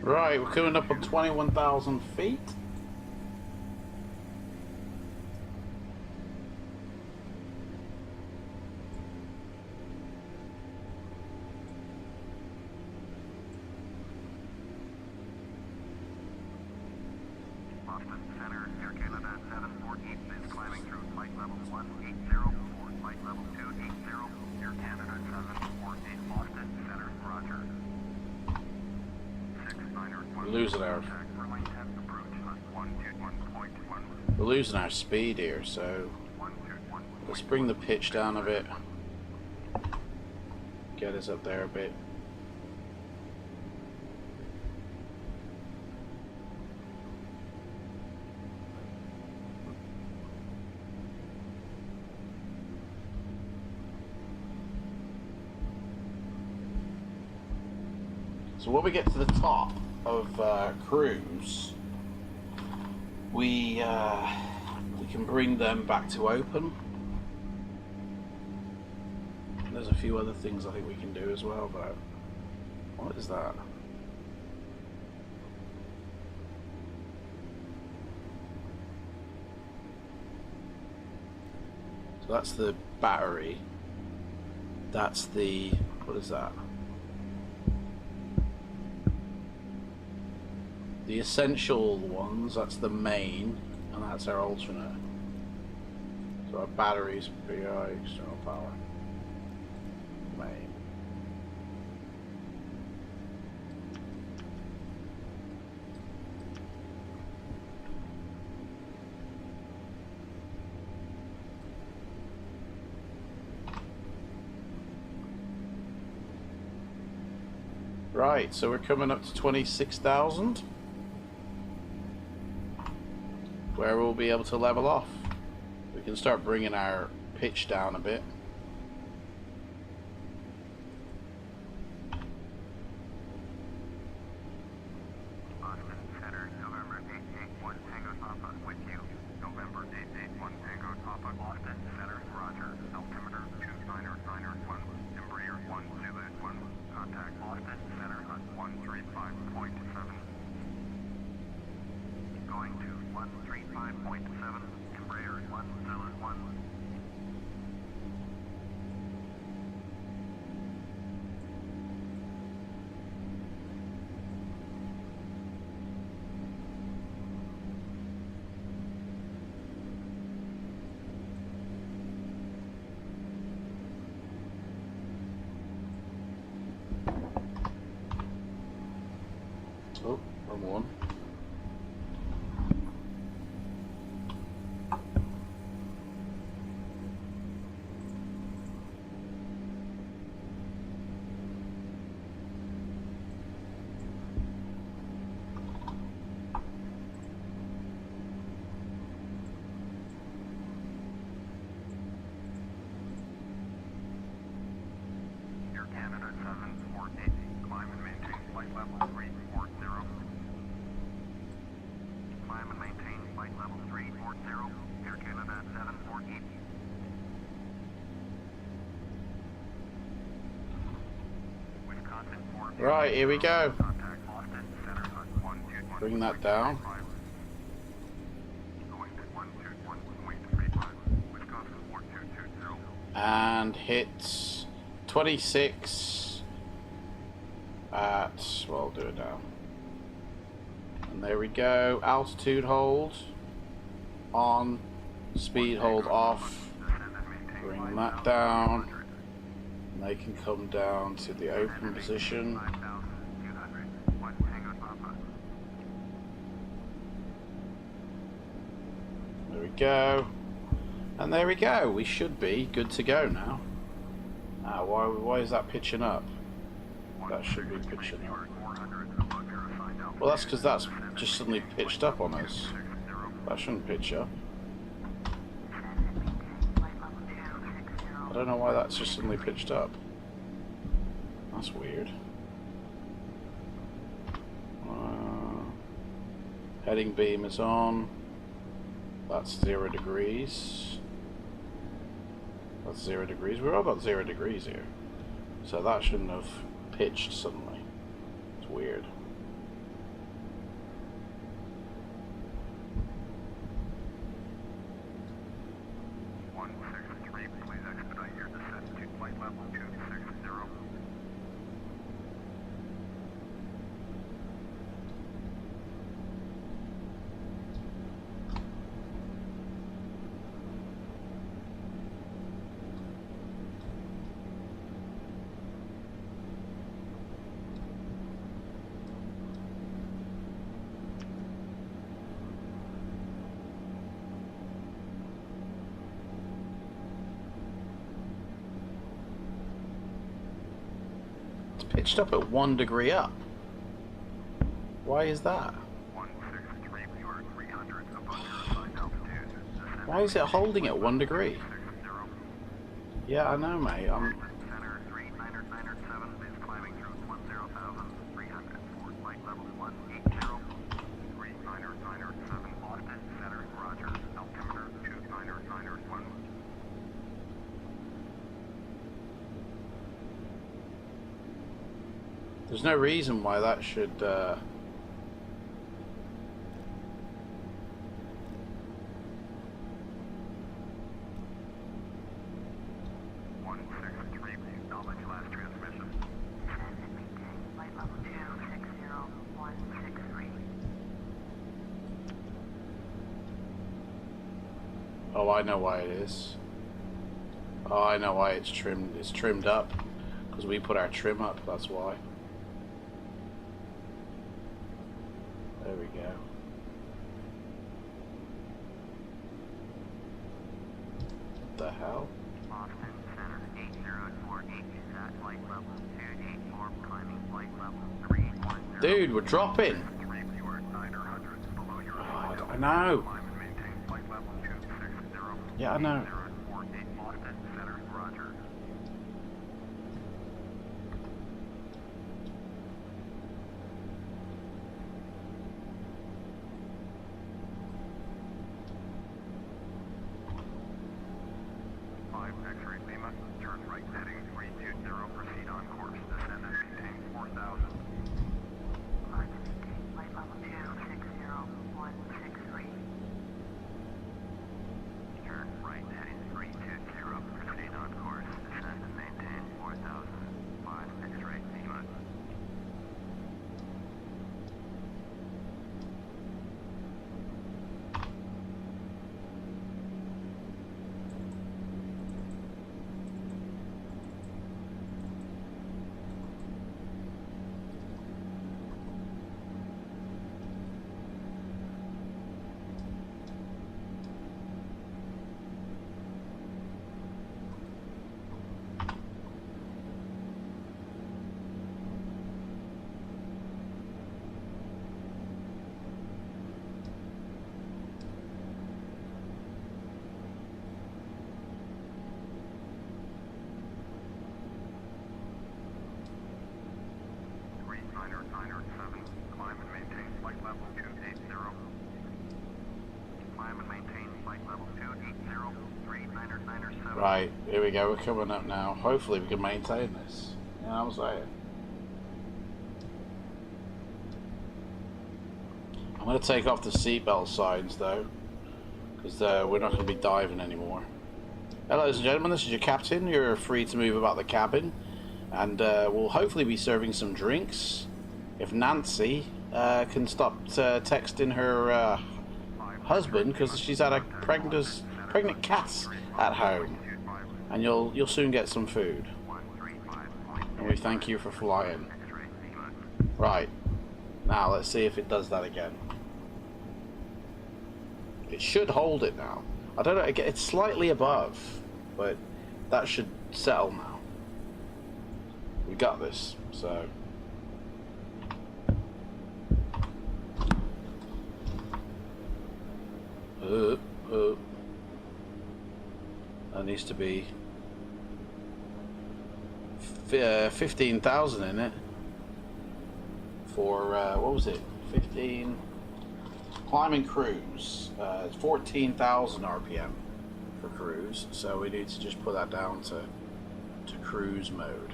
Right, we're coming up on 21,000 feet. We're losing our speed here, so let's bring the pitch down a bit. Get us up there a bit. So when we get to the top of cruise, we can bring them back to open. There's a few other things I think we can do as well, but what is that? So that's the battery. That's the, what is that? The essential ones, that's the main, and that's our alternate. So our batteries, PI, external power, main. Right, so we're coming up to 26,000. where we'll be able to level off. We can start bringing our pitch down a bit. Oh, wrong one. Air Canada 748, climb and maintain flight level 340. Climb and maintain flight level 340, Air Canada 748. Wisconsin 4. Right, here we go. Contact Boston, center hut 121. Bring that down. Going to 121.35, Wisconsin 4220. And hit 26 at, well, I'll do it now. And there we go. Altitude hold on, speed hold off. Bring that down. And they can come down to the open position. There we go. And there we go. We should be good to go now. Why is that pitching up? That should be pitching up. Well, that's because that's just suddenly pitched up on us. That shouldn't pitch up. I don't know why that's just suddenly pitched up. That's weird. Heading beam is on. That's 0 degrees. That's 0 degrees. We're all got 0 degrees here. So that shouldn't have pitched suddenly. It's weird. Pitched up at 1 degree up. Why is that? Why is it holding at 1 degree? Yeah, I know, mate. There's no reason why that should Oh, I know why it is. Oh, I know why it's trimmed. It's trimmed up because we put our trim up. That's why. There we go. What the hell? Boston Center 8048 at flight level 284, climbing flight level 310. Dude, we're dropping. Oh, I know. Yeah, I know. Roger. X-ray Lima, turn right heading 320, proceed on course, descend and maintain 4,000. Climb and maintain flight level 260163. Turn right heading 320, proceed on course, descend and maintain 4,000. 5 X-ray Lima. Climb and maintain flight level 280. Climb and maintain flight level 280, 3997. Right, here we go, we're coming up now. Hopefully we can maintain this. You know what I'm saying? I'm going to take off the seatbelt signs though, because we're not going to be diving anymore. Hello ladies and gentlemen, this is your captain. You're free to move about the cabin, and we'll hopefully be serving some drinks. If Nancy can stop texting her husband, because she's had a pregnant cat at home, and you'll soon get some food. And we thank you for flying. Right, now let's see if it does that again. It should hold it now. I don't know, it's slightly above, but that should settle now. We got this, so. That needs to be 15,000 in it for what was it? 15 climbing cruise. 14,000 RPM for cruise. So we need to just put that down to cruise mode.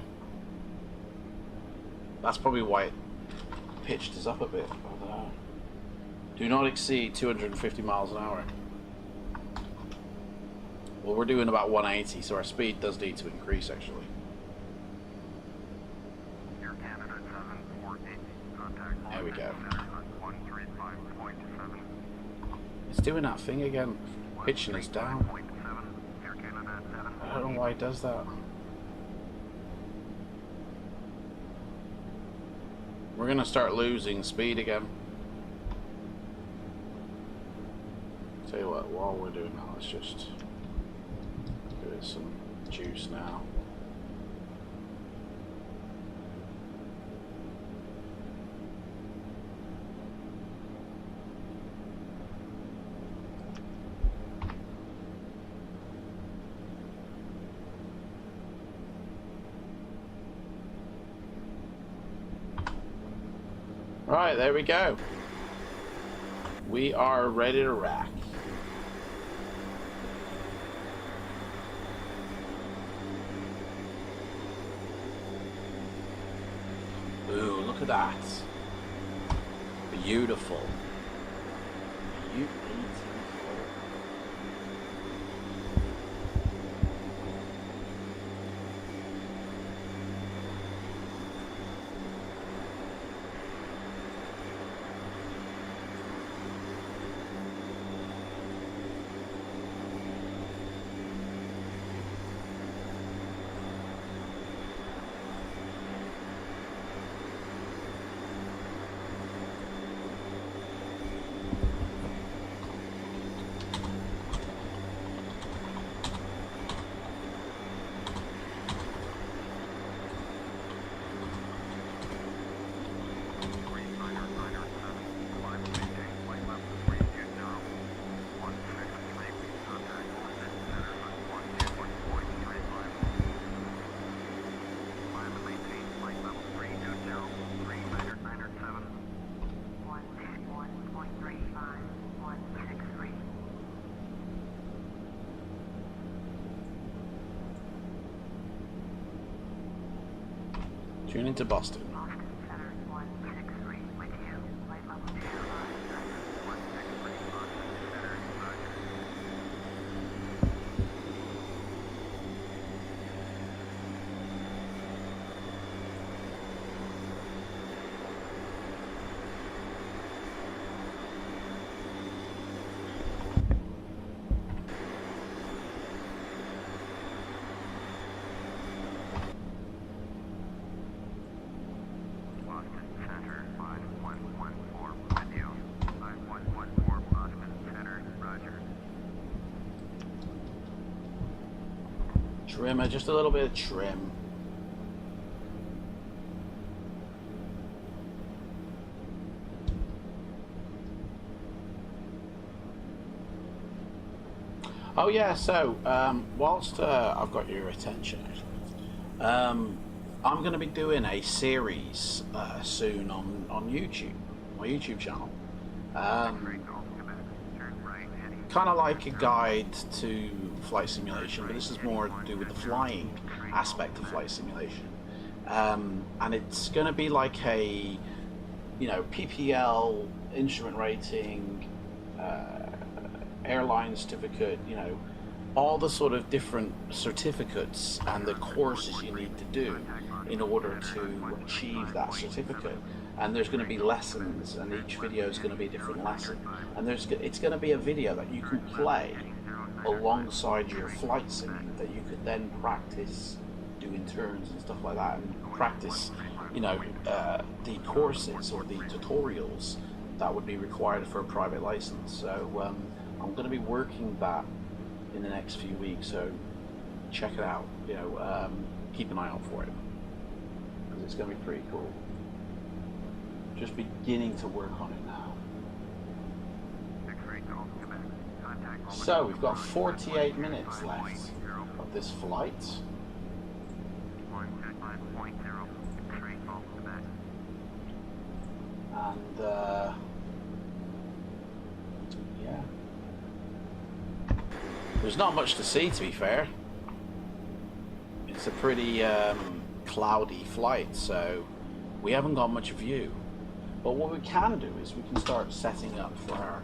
That's probably why it pitched us up a bit. Do not exceed 250 miles an hour. Well, we're doing about 180, so our speed does need to increase, actually. Air Canada 748, contact There we go. 135.7. It's doing that thing again, pitching us down. 7, Air Canada 7. I don't know why it does that. We're gonna start losing speed again. Tell you what, while we're doing that, let's just give it some juice now. Right, there we go. We are ready to rack. Ooh, look at that. Beautiful. Beautiful. Tune into Boston. Boston Center 163 with you. Flight level 2 on Cessna 163 Boston Center, roger. Boston Center 5114 with you. 5114 Boston Center, roger. Trimmer, just a little bit of trim. Oh yeah, so whilst I've got your attention, actually, I'm going to be doing a series soon on YouTube, my YouTube channel. Kind of like a guide to flight simulation, but this is more to do with the flying aspect of flight simulation. And it's going to be like a, PPL, instrument rating, airline certificate, all the sort of different certificates and the courses you need to do in order to achieve that certificate. And there's going to be lessons, and each video is going to be a different lesson. And it's going to be a video that you can play alongside your flight sim that you could then practice doing turns and stuff like that, and practice, the courses or the tutorials that would be required for a private license. So I'm going to be working that in the next few weeks, so check it out. Keep an eye out for it, because it's going to be pretty cool. Just beginning to work on it now. So we've got 48 minutes left of this flight. And yeah, there's not much to see, to be fair. It's a pretty cloudy flight, so we haven't got much view. But what we can do is we can start setting up for our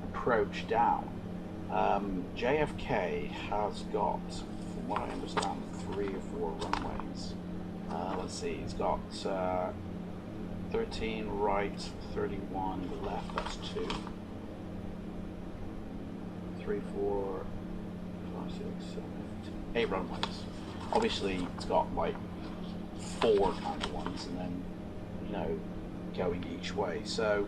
approach down. JFK has got, from what I understand, 3 or 4 runways. Let's see, it's got 13 right, 31 left, that's 2. 3, 4, 5, 6, 7, 8 runways. Obviously, it's got like 4 kind of ones, and then, going each way. So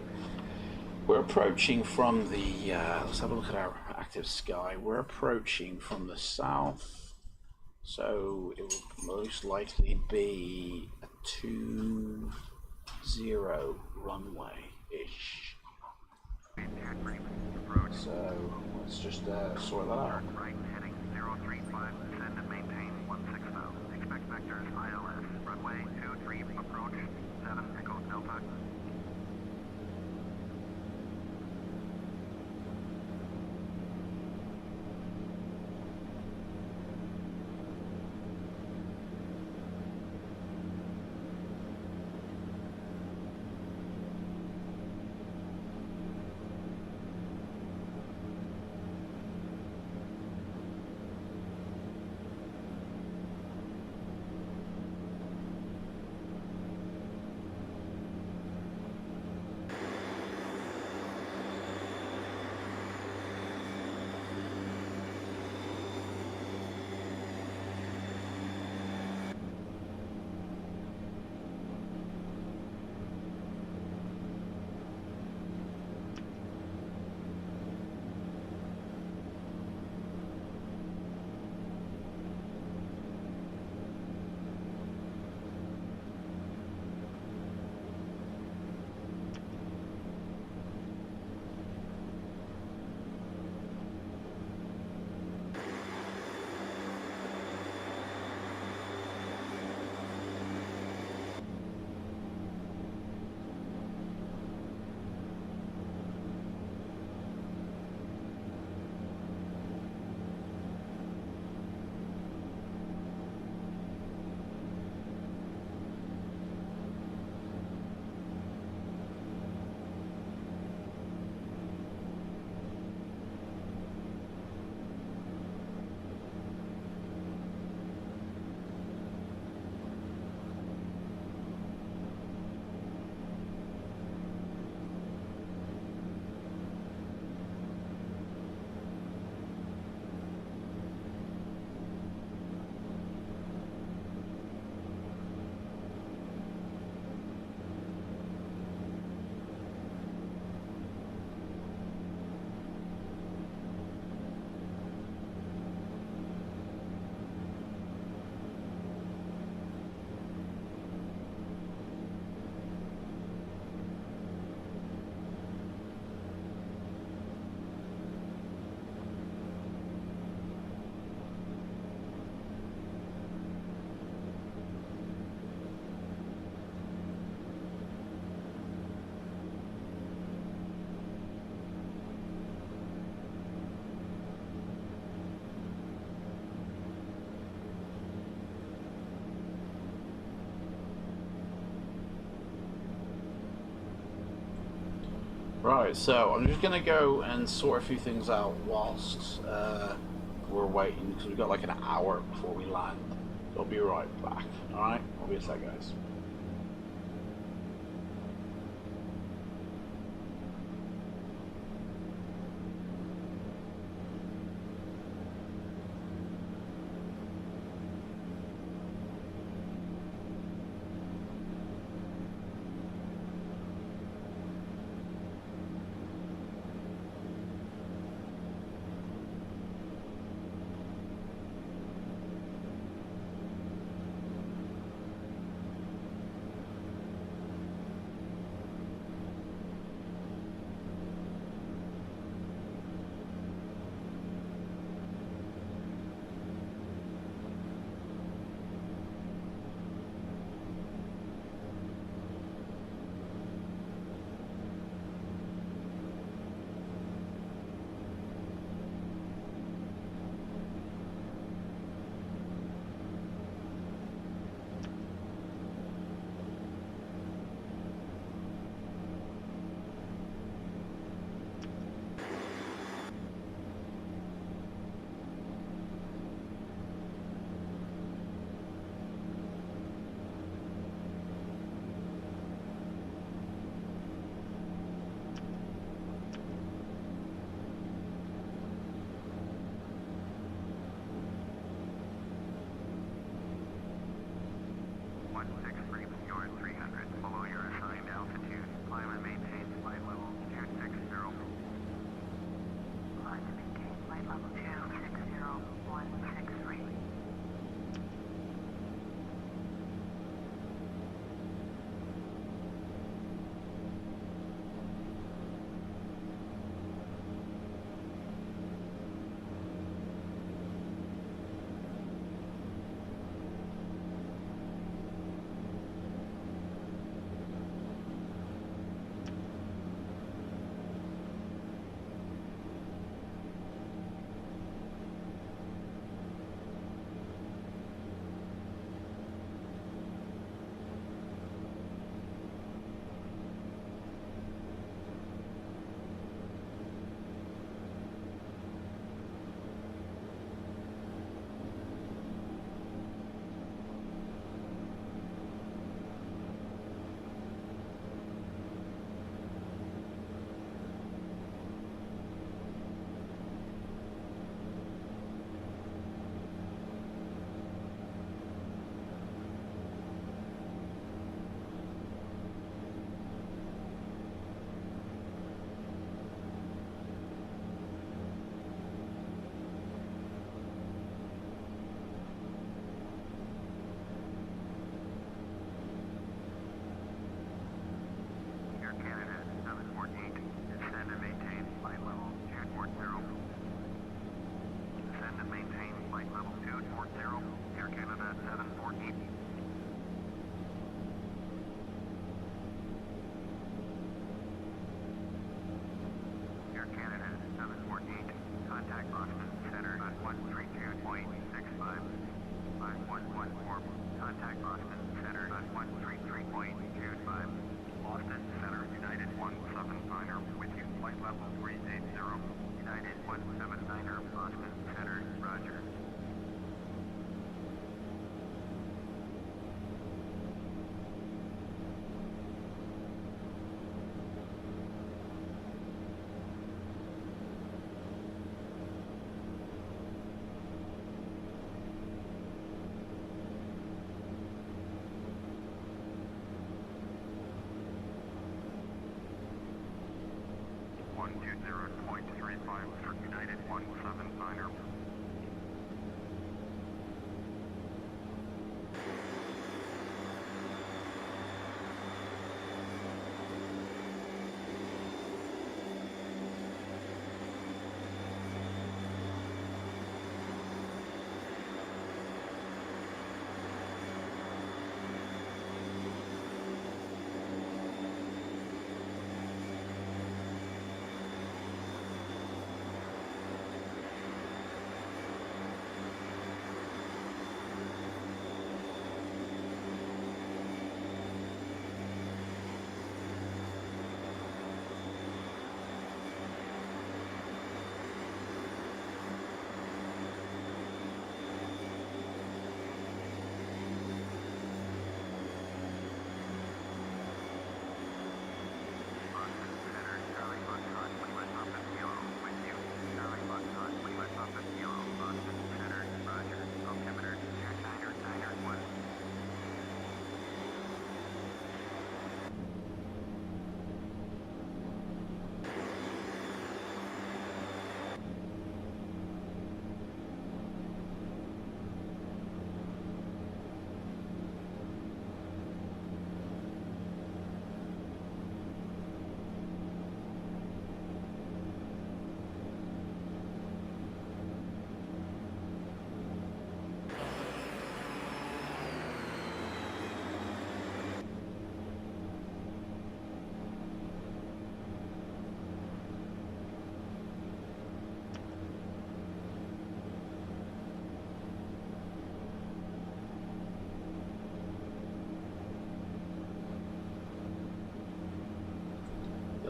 we're approaching from the let's have a look at our active sky. We're approaching from the south, so it will most likely be a 20 runway ish. So let's just sort that out. Right heading 035, descend and maintain 16,000. Expect vectors ILS. Runway 23, approach 7, Echo Delta. Right, so I'm just gonna go and sort a few things out whilst we're waiting because we've got like an hour before we land. So I'll be right back. All right, I'll be a sec, guys.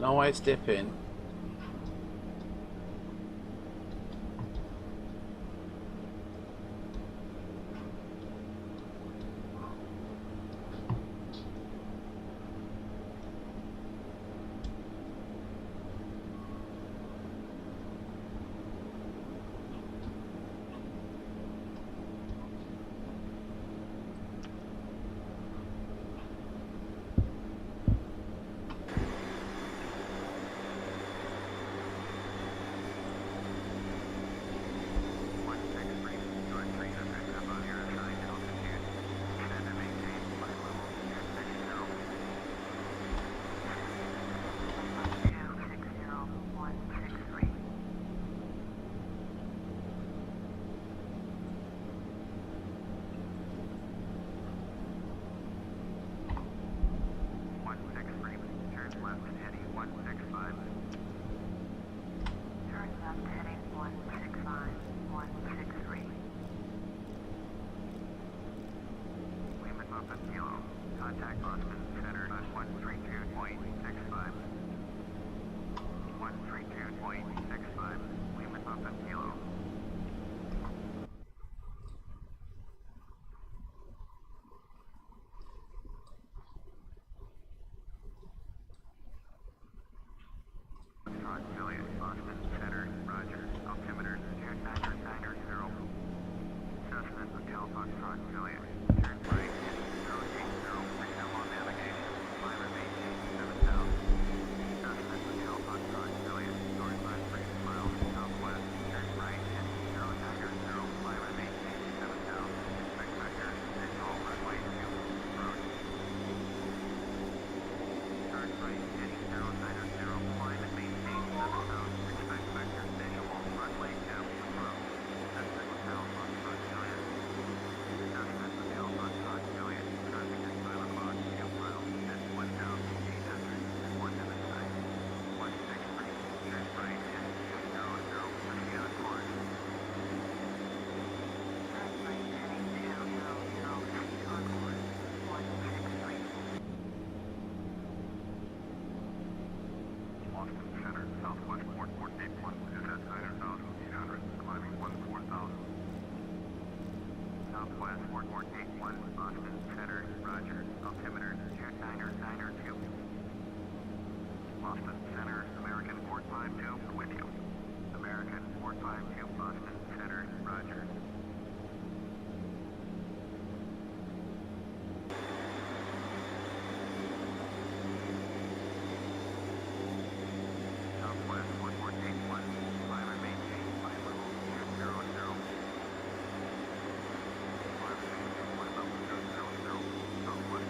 know why it's dipping. Contact Boston Center on 132.65. 132.65. Lima Papa Kilo. Juliet, Boston Center, Roger. Altimeter 2990. Cessna Hotel Foxtrot Juliet. Turn right, 080. Signal on navigation. Climb and maintain 7000. Cessna Hotel Foxtrot Juliet. North by 3 miles southwest. Turn right, 090. Climb and maintain 7000. Expect vector. Signal runway 2. Approach. Turn right, 090. Climb and maintain 7000. Expect vector. Visual runway 2. Approach. Cessna Hotel Foxtrot Juliet. Cessna Hotel Foxtrot Juliet. Traffic at 5 o'clock. 2 miles. At 1,800. 179. 163. Turn right, 200. Proceed on course. Turn right, 200. Proceed on course. 163. Boston Center, Southwest Port 481 is at 9,800, climbing 14,000. Southwest Port 481, Boston Center, Roger. Altimeter 2992. Boston Center, American 452 with you. American 452, Boston Center, Roger. Southwest 1481, climb and maintain flight level 200. Climb and maintain flight level 200, Southwest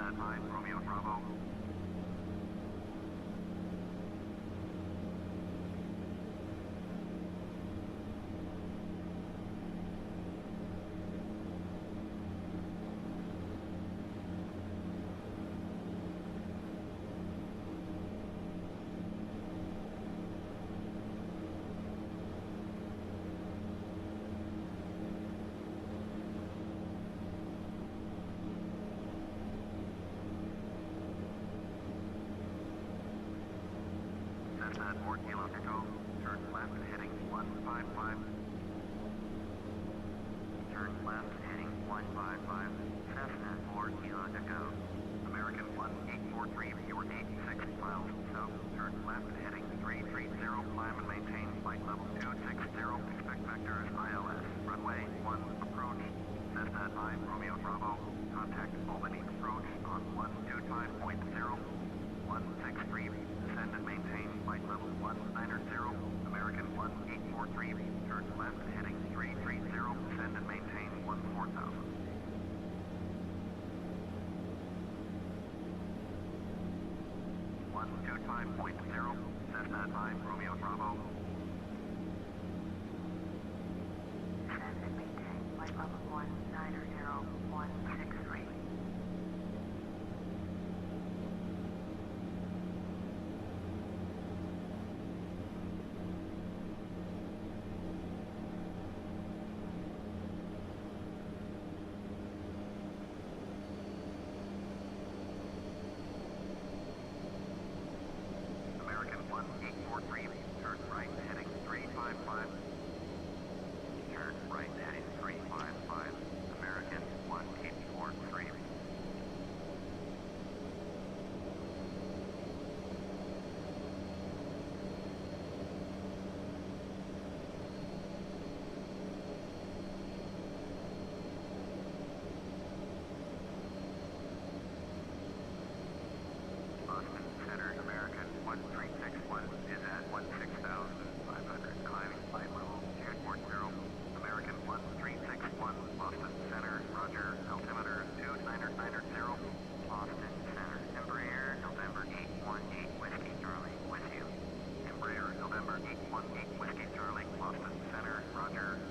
Cessna 5, Romeo Bravo. Cessna 4 Kilo Echo, turn left heading 155. Turn left heading 155. Cessna 4 Kilo Echo. American 1843, you're 86 miles south. Turn left heading 330, climb and maintain flight level 260. Expect vector is ILS. Runway 1, approach. Cessna 5 Romeo Bravo. Contact Albany approach on 125.0. 163, descend and maintain flight level 190, American 1843, turn left heading 330, descend and maintain 14,000. One 225.0, Cessna 5 Romeo Bravo. Descend and maintain flight level 190, 163. American 1843, turn right heading 355. Turn right heading 355. American 1843. Boston Center, American 1361 is at 16,500, climbing flight level 240. American 1361, Boston Center, roger, altimeter 2990. Boston Center, Embraer, November 818, Whiskey Charlie, with you. Embraer, November 818, Whiskey Charlie, Boston Center, roger.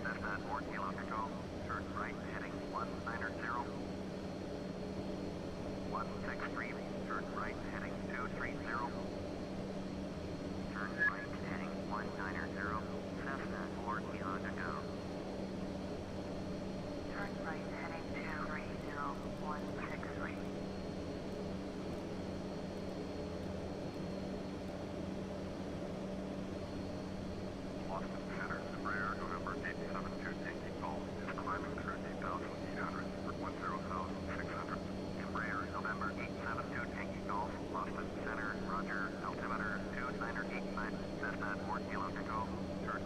Cessna 4 Kilo Echo, turn right heading 190. 163, turn right heading 230. Turn right heading 190. Cessna 4 Kilo Echo. Turn right heading 230, 163. Boston Center, Embraer, November 872, Yankee Golf is climbing 13,800 for 10,600. Embraer, November 872, Yankee Golf, Boston Center, roger, altimeter 2989, Cessna 4 Kilo Echo, turn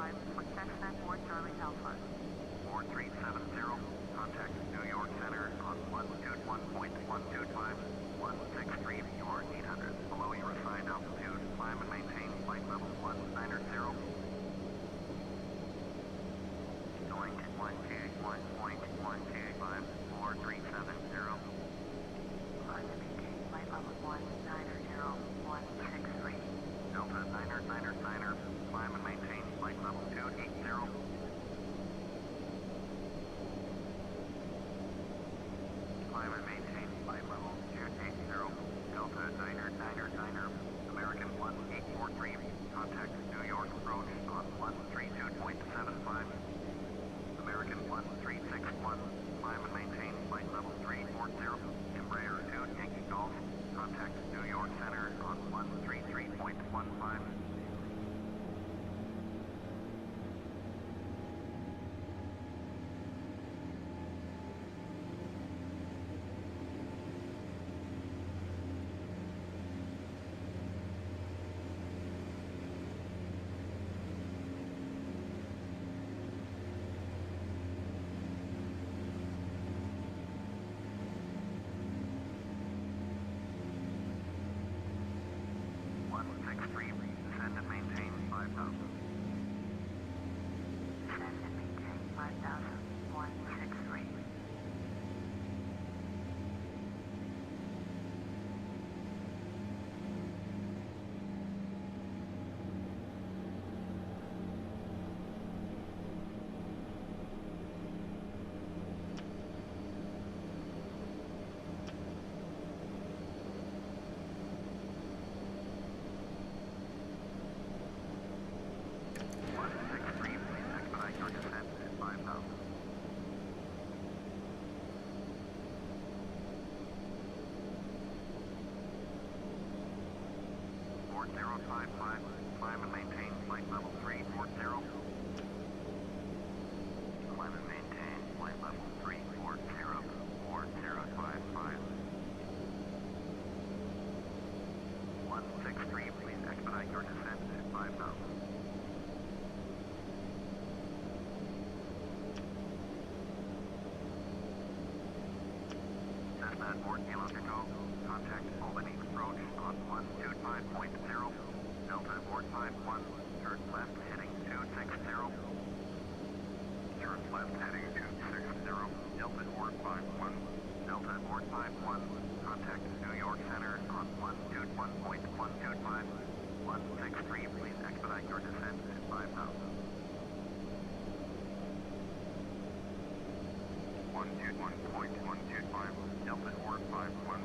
5 for Cessna 4 Charlie Alpha. 4370, contact New York Center on 121.125, 163, you are 800 below your assigned altitude. Climb and maintain flight level 190. Going to 121.125, 4370. Climb and maintain flight level 190, 163. Delta Niner, climb and maintain flight level 280. Climb and maintain flight level 280. Delta Niner, American 1843, contact New York approach on 132.75. American 1361, climb and maintain flight level 340. Embraer 2 Yankee Golf, contact New York Center on 133.15. Descend and maintain 5,000. Descend and maintain 5,000, 163. Climb and maintain flight level 340. Climb and maintain flight level 340, 4055. 163, please expedite your descent at 5,000. Cessna 4 Kilo Echo, contact Albany approach on 125.0. Delta 451, turn left heading 260. Turn left heading 260. Delta 451. Delta 451, contact New York Center on 121.125. 163, please expedite your descent at 5,000. 121.125, Delta 451.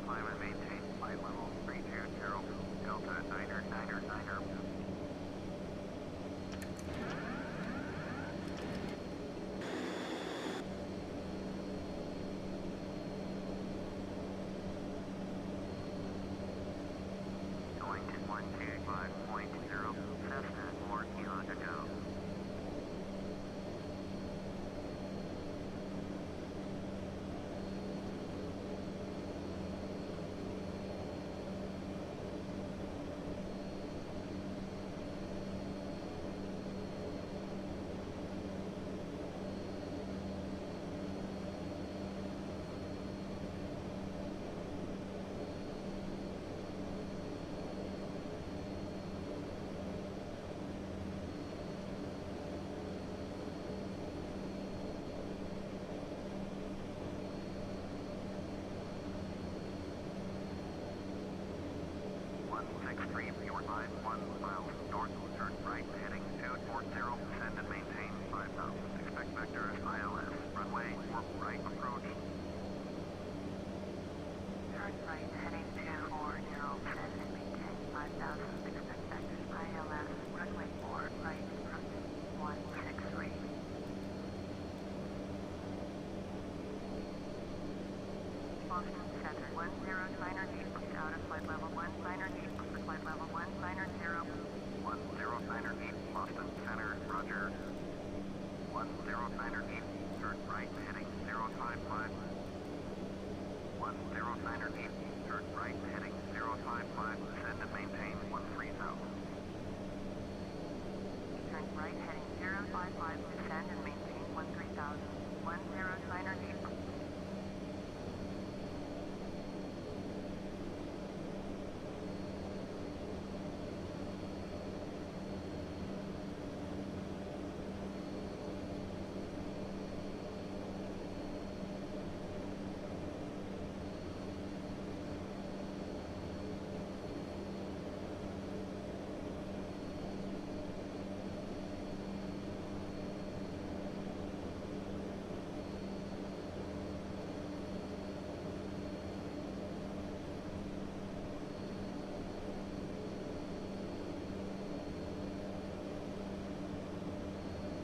Climb and maintain flight level 320, Delta Niner. Going to 125.0, Cessna 4 Kilo Echo. Your line 1 miles north, turn right heading 240, descend and maintain 5,000. Expect vectors ILS, runway or right approach. Turn right heading 240, descend and maintain 5,000. Expect vectors ILS, runway 4 right approach. 163. Boston Center 1098, out of flight level 198. Flight level 190. 1098, Boston Center, roger. 1098, 109er deep, turn right heading 055. 109er deep, turn right heading 055, descend and maintain 13,000. Turn right heading 055, descend and maintain 13,000. 109er deep.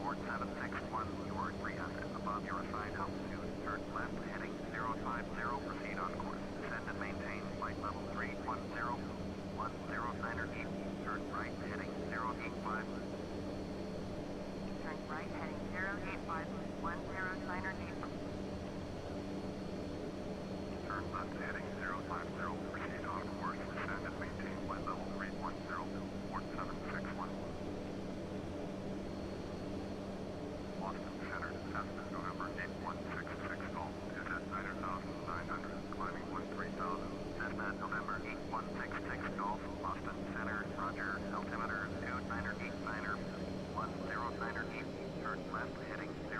Port 761, you are 300 above your assigned altitude. Turn left heading 050, proceed on course. Descend and maintain flight level 310. 109er deep, turn right heading 085. Turn right heading 085. 109er deep. Turn left heading 050, proceed on course. Descend and maintain flight level 310. Port 761. Boston Center, Cessna, November 8166 Golf, is at 9,900, climbing 13,000. Cessna, November 8166 Golf, Boston Center, Roger, altimeter 2989er, 109er deep, turn left heading 060,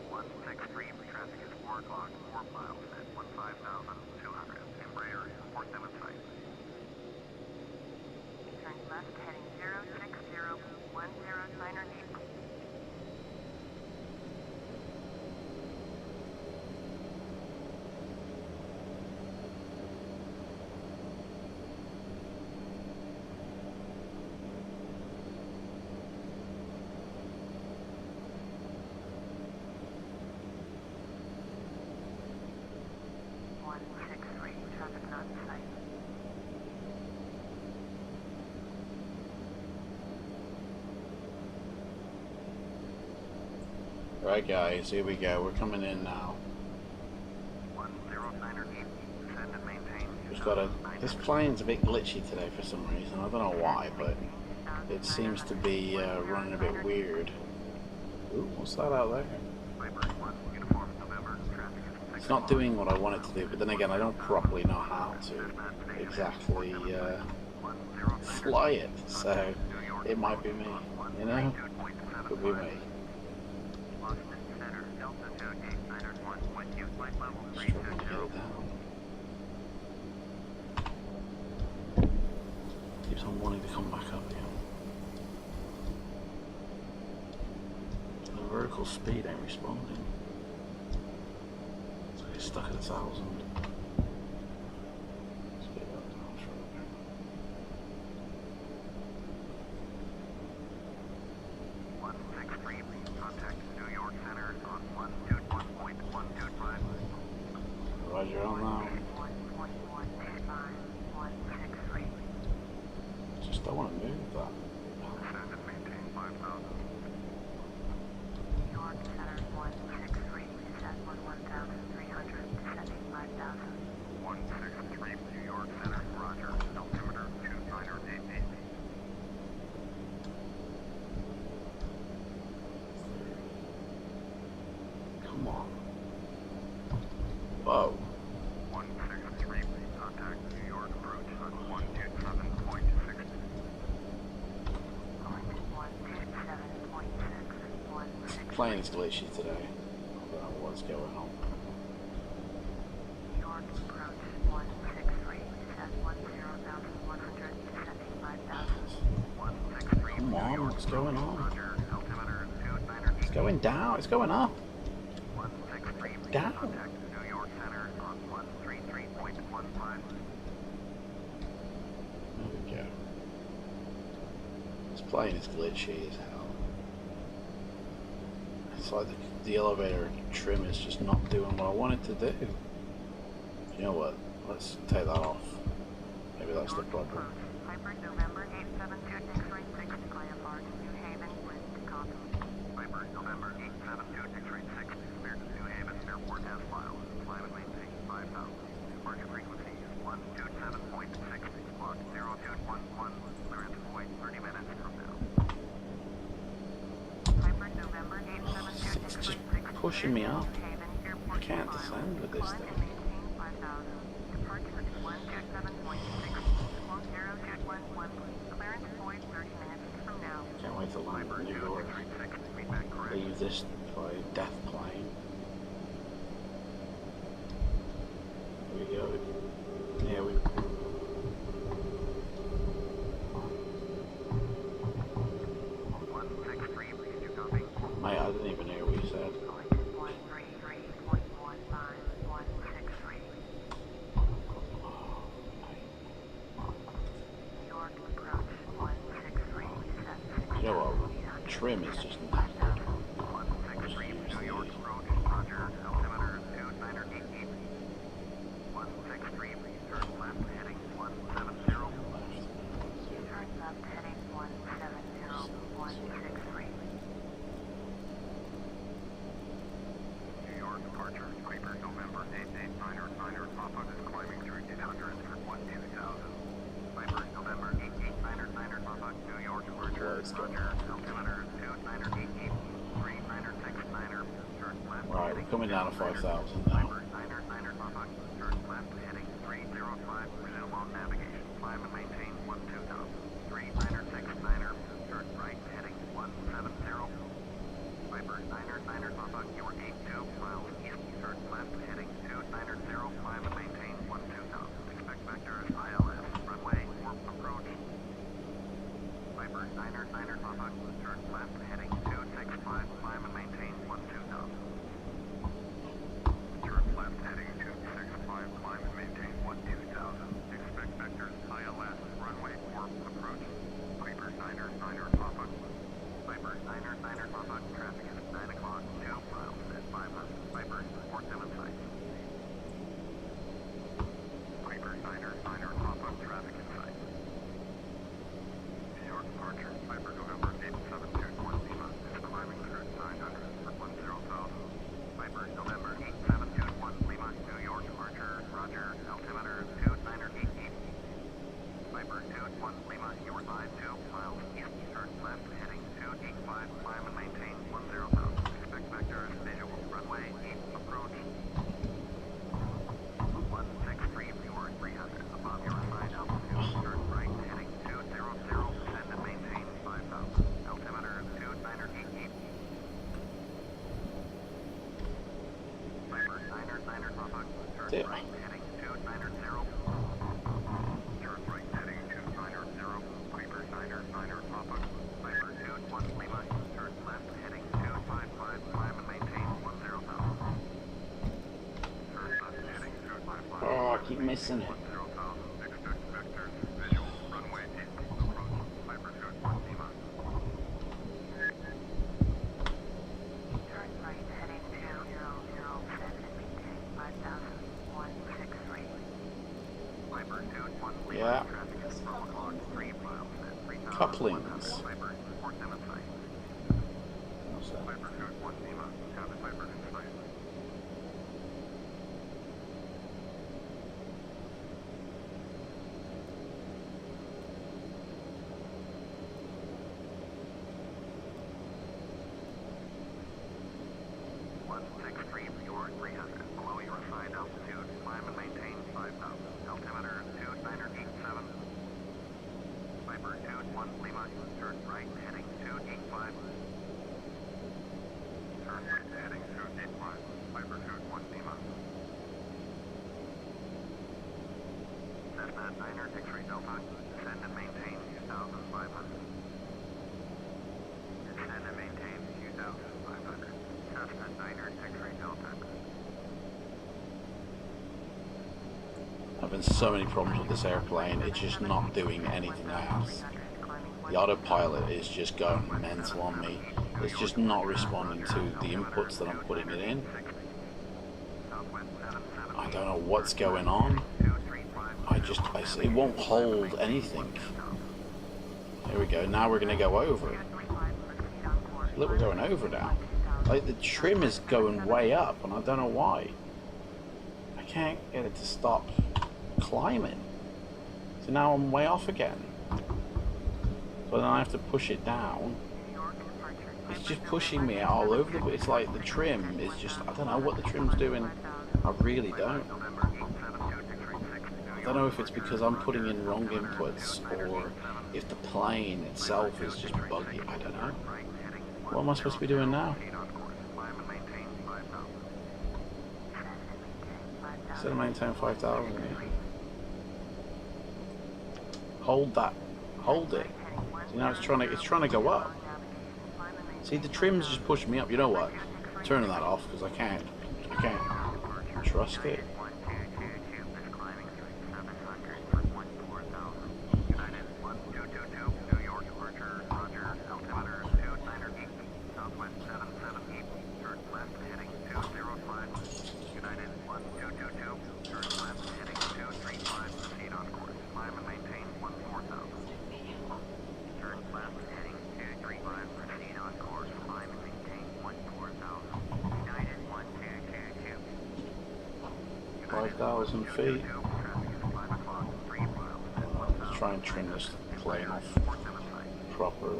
163, traffic is 4 o'clock, 4 miles at 15,200, Embraer, port them in sight. Turn left heading 060. 109er deep. Traffic not in sight. Right, guys, here we go. We're coming in now. 109er deep, descend and maintain. Just got a. This plane's a bit glitchy today for some reason. I don't know why, but it seems to be running a bit weird. Ooh, what's that out there? Viper 1, uniform November, traffic is It's not doing what I want it to do, but then again, I don't properly know how to exactly fly it, so it might be me, you know? Could be me. Boston Center, Delta 28901, with you, flight level Struggling to get 320. it down. Keeps on wanting to come back up again. The vertical speed ain't responding. So he's stuck at 1,000. Speed up down further. 163, contact New York Center on 121.125. Roger on that. 1.125. 163. Just don't want to move that. Descend and maintain 5,000. New York Center 163. Descend 1,300. Descending 5,000. 163, New York Center, Roger, altimeter 2988. Come on. Whoa. 163, contact New York approach on 127.6. 127.6. Plane is glitchy today. I don't know what's going on. New York approach 163. Descend 10,100. Descending 5,000. 163, Come on, what's going on? Roger, altimeter 2988. It's going down, it's going up. 163, Down. contact New York Center on 133.15. There we go. This plane is glitchy as hell. It's like the elevator trim is just not doing what I want it to do. You know what? Let's take that off. Maybe that's the problem. Hybrid November 872 X-ray 6 IFR to New Haven, wind copy. Viper, pushing me up. I can't descend with this thing. Can't wait to land in New York. Leave this by death plane. Here we go. Here we go. Mate, I didn't even hear what you said. You know what? Trim is just knackered. Right, we're coming down to 5,000 now. Yeah. Oh, I keep missing it. Yeah. Couplings. What's that? Having so many problems with this airplane, it's just not doing anything I ask. The autopilot is just going mental on me. It's just not responding to the inputs that I'm putting it in. I don't know what's going on. It won't hold anything. There we go. Now we're going to go over. Look, we're going over now. Like, the trim is going way up, and I don't know why. I can't get it to stop climbing. So now I'm way off again. So then I have to push it down. It's just pushing me all over the. It's like the trim is just. I don't know what the trim's doing. I really don't. I don't know if it's because I'm putting in wrong inputs or if the plane itself is just buggy. I don't know. What am I supposed to be doing now? Instead of maintain 5,000. Yeah. Hold that. Hold it. See, now it's trying to go up. See, the trim's just pushing me up. You know what? I'm turning that off because I can't trust it. Feet. Let's try and trim this plane off properly.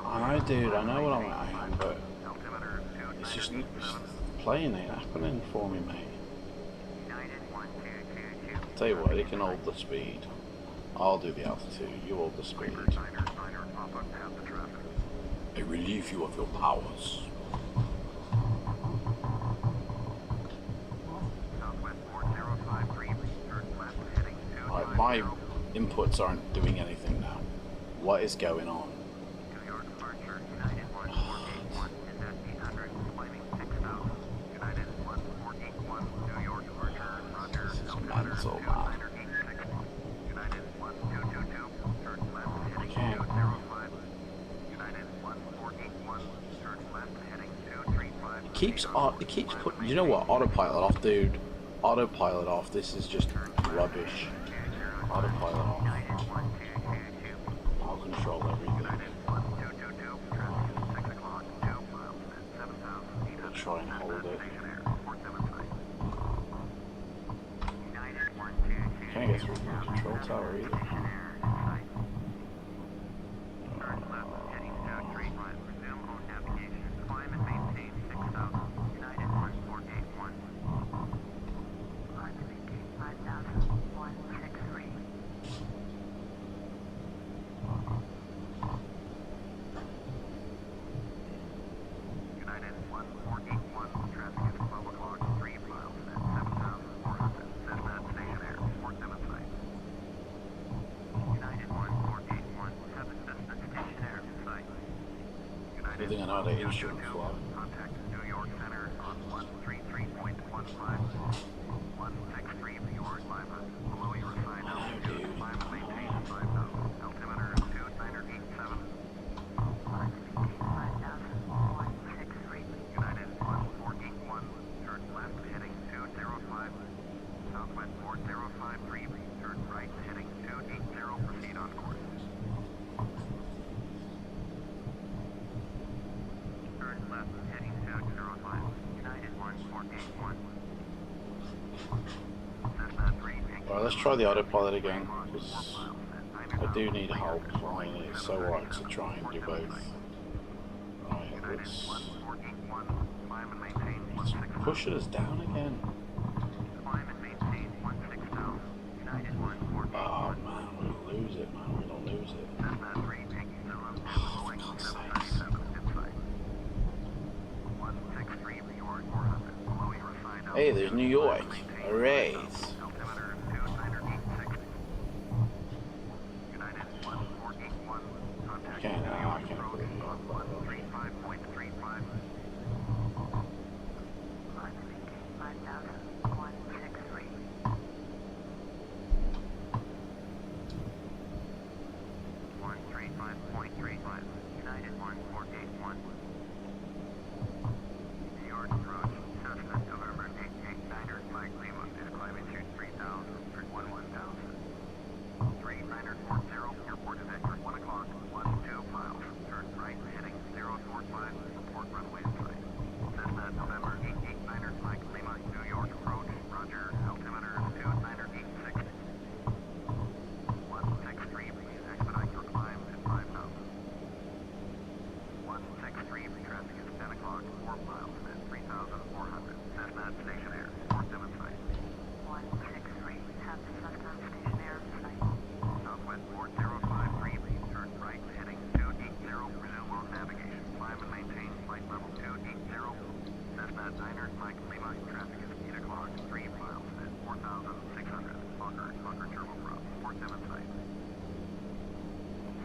I know, dude. I know what I'm at, but it's just the plane ain't happening for me, mate. Tell you what, it can hold the speed. I'll do the altitude, you hold the speed. I relieve you of your powers. Right, my inputs aren't doing anything now. What is going on? This is mental, man. It keeps putting. You know what? Autopilot off, dude. Autopilot off. This is just rubbish. Autopilot off. I'll control everything. I'll try and hold it. Can't get through the control tower either. I know how to instrument fly. Contact New York Center on 133.15. 163 York Lima. Below your assigned altitude. Climb and maintain 5,000. Altimeter 2987. United 1481. Turn left heading 205. Southwest 4053. Turn right heading 280. Proceed on course. Alright, let's try the autopilot again, because I do need help flying it. It's so hard to try and do both. Right, let's push us down again. Oh man, we'll lose it, man. We're gonna lose it. Oh, for God's sakes. Hey, there's New York. Alright. I can't put it United 1481. New York approach, Cessna, November 889er, Mike Lima, is climbing to Fokker turboprop, 47 site.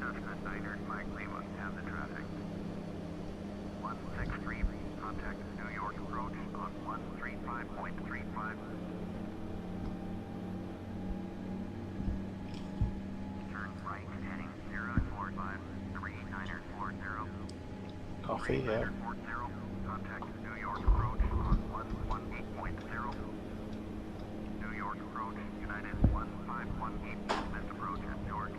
Cessna Niner, Mike Lima, have the traffic. 163, contact New York approach on 135.35. Turn right heading 0453940. Coffee, yeah. 40, contact New York approach on 118.0. New York approach, United 1518, missed approach at Newark.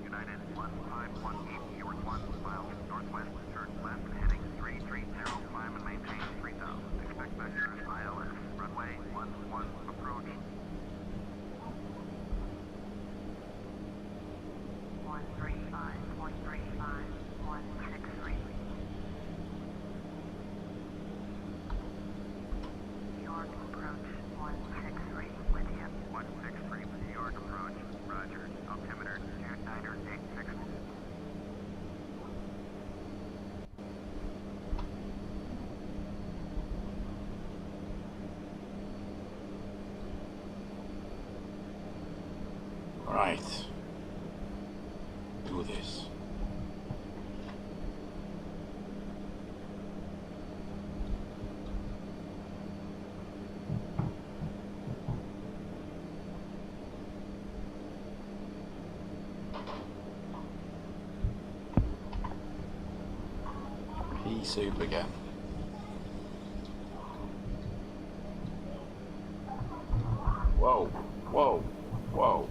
United 1518, York 1 miles northwest, turn left heading 330, climb and maintain 3000. Expect vector ILS, runway 11 approach. 135.35, 163. New York approach, 163 with you. 163, New York approach, roger. Altimeter 2986. Right. Do this. Pea soup again. Whoa, whoa, whoa.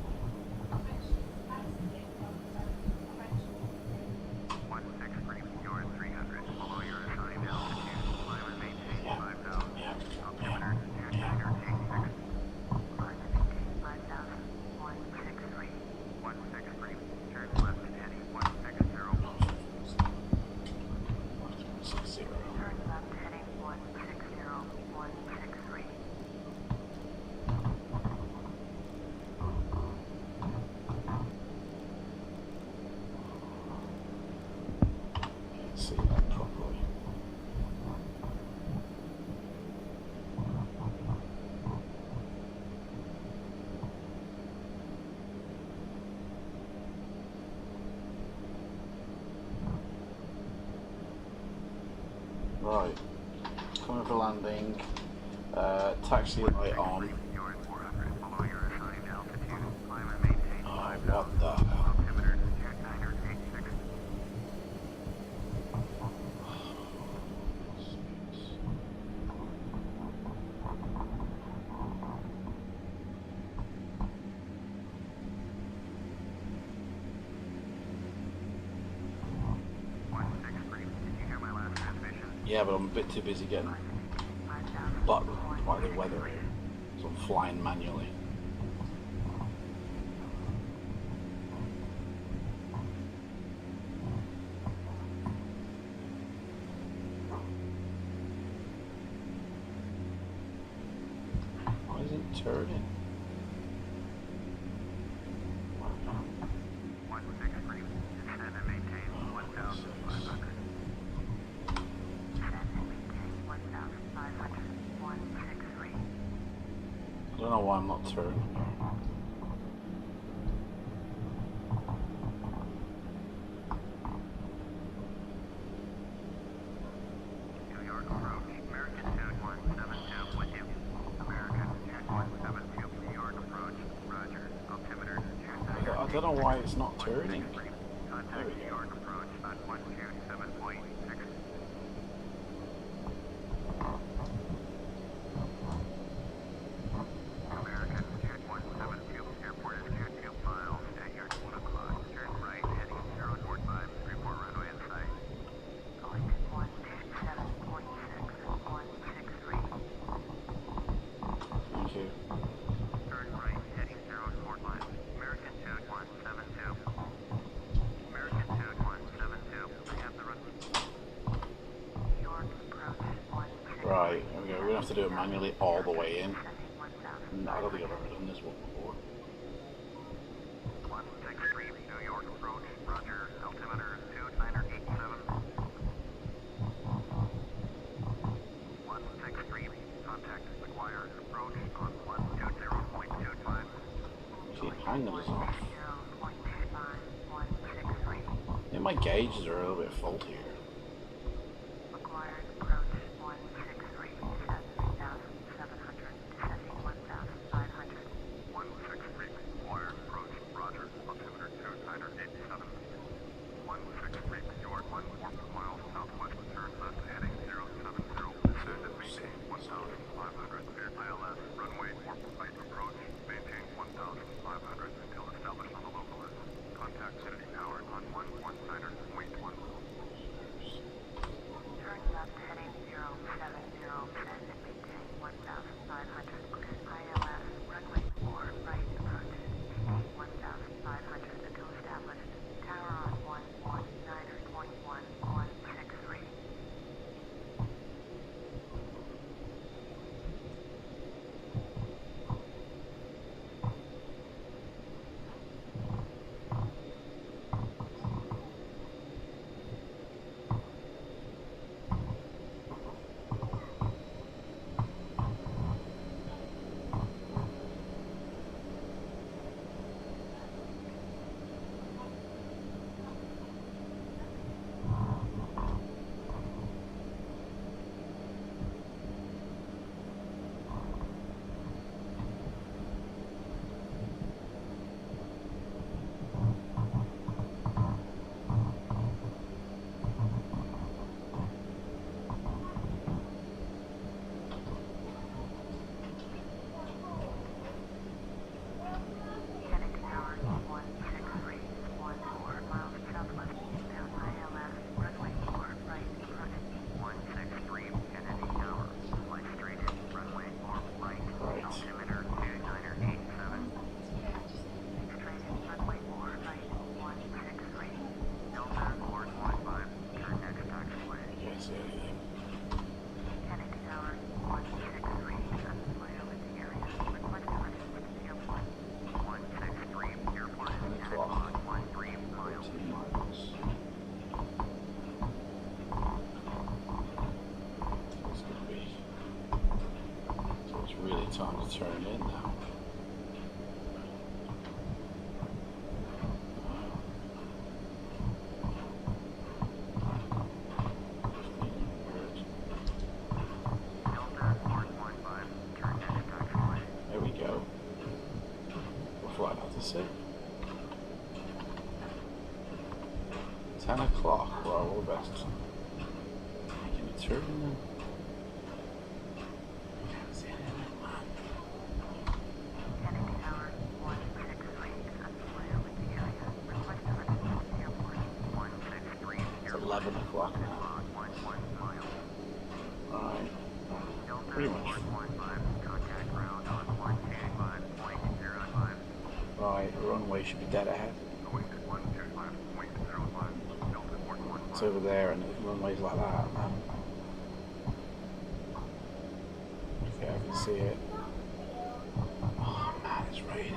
163, you're at 300, below your assigned altitude, climb and maintain 5000. Altimeter 2986. Climb and maintain 5,000, 163. 163, turn left heading 160. Turn left heading 160, 163. See that properly. Right, coming for landing. Taxi light on. You're at 400, below your assigned altitude, climb and maintain Oh, 5000. what the hell? Altimeter 2986. Did you hear my last transmission? Yeah, but I'm a bit too busy getting 5,000, buttoned by the weather here, so I'm flying manually. Why is it turning? 163, descend and maintain 1500. Descend and maintain 1,500, 163. I don't know why I'm not turning. New York approach, American 2172 with you. American 2172, New York approach, roger. Altimeter I don't know why it's not turning. Contact New York approach on 127.6. American 2172, airport is 22 miles at your 1 o'clock. Turn right heading 045, report runway in sight. Going 127.6, 163. Thank you. Turn right heading 045. American 2172. American 2172, I have the runway. New York approach, 163. Right, there we go. We're gonna have to do it manually all the way in. Descending 1,000. I don't think I've ever done this one before. 163, New York approach, roger. Altimeter 2987. 163, contact McGuire approach on 120.25. angle is off. 0.25, Yeah, my gauges are a little bit faulty here. required approach 163, 70,700, descending 1,500. 163, required approach, roger, altimeter 2987. 163, your 1 miles southwest, turn left heading 070, descend and maintain 1,500, ILS, runway, right approach, maintain 1,500 until established on the local list. Contact City Tower on 119.1. Turn left heading 070, descend and maintain 1,500. ILS, runway 4, right approach, maintain 1,500 until established. Tower on 119.1163. Heading tower 163, 14 miles southwest, eastbound ILS, runway 4, right approach. 163, Kennedy Tower, flight straight in, runway 4, right, altimeter 2987. Straight in, runway 4, right, 163. Delta, course 15, turn next taxiway. Can't see anything. Kennedy Tower 163, unfamiliar with the area. Request directions to the airport. 163, airport is 10 o'clock. o'clock, 13 miles. 13 miles. It's gonna be. So it's really time to turn in now. Delta, course 15, turn next taxiway. There we go. We're flying out to sea. 10 o'clock. Well, we're best. Making a turn then. Can't see anything, man. Kennedy Tower 163, unfamiliar with the area. Request directions to the airport. 163, It's 11 o'clock now. 11 miles. Alright. Delta, Pretty much. course 15, contact ground on 125.05. Right, the runway should be dead ahead. Going to 125.05. Delta, course 15. It's over there and the runway's like that, man. Okay, I can see it. Oh man, it's raining.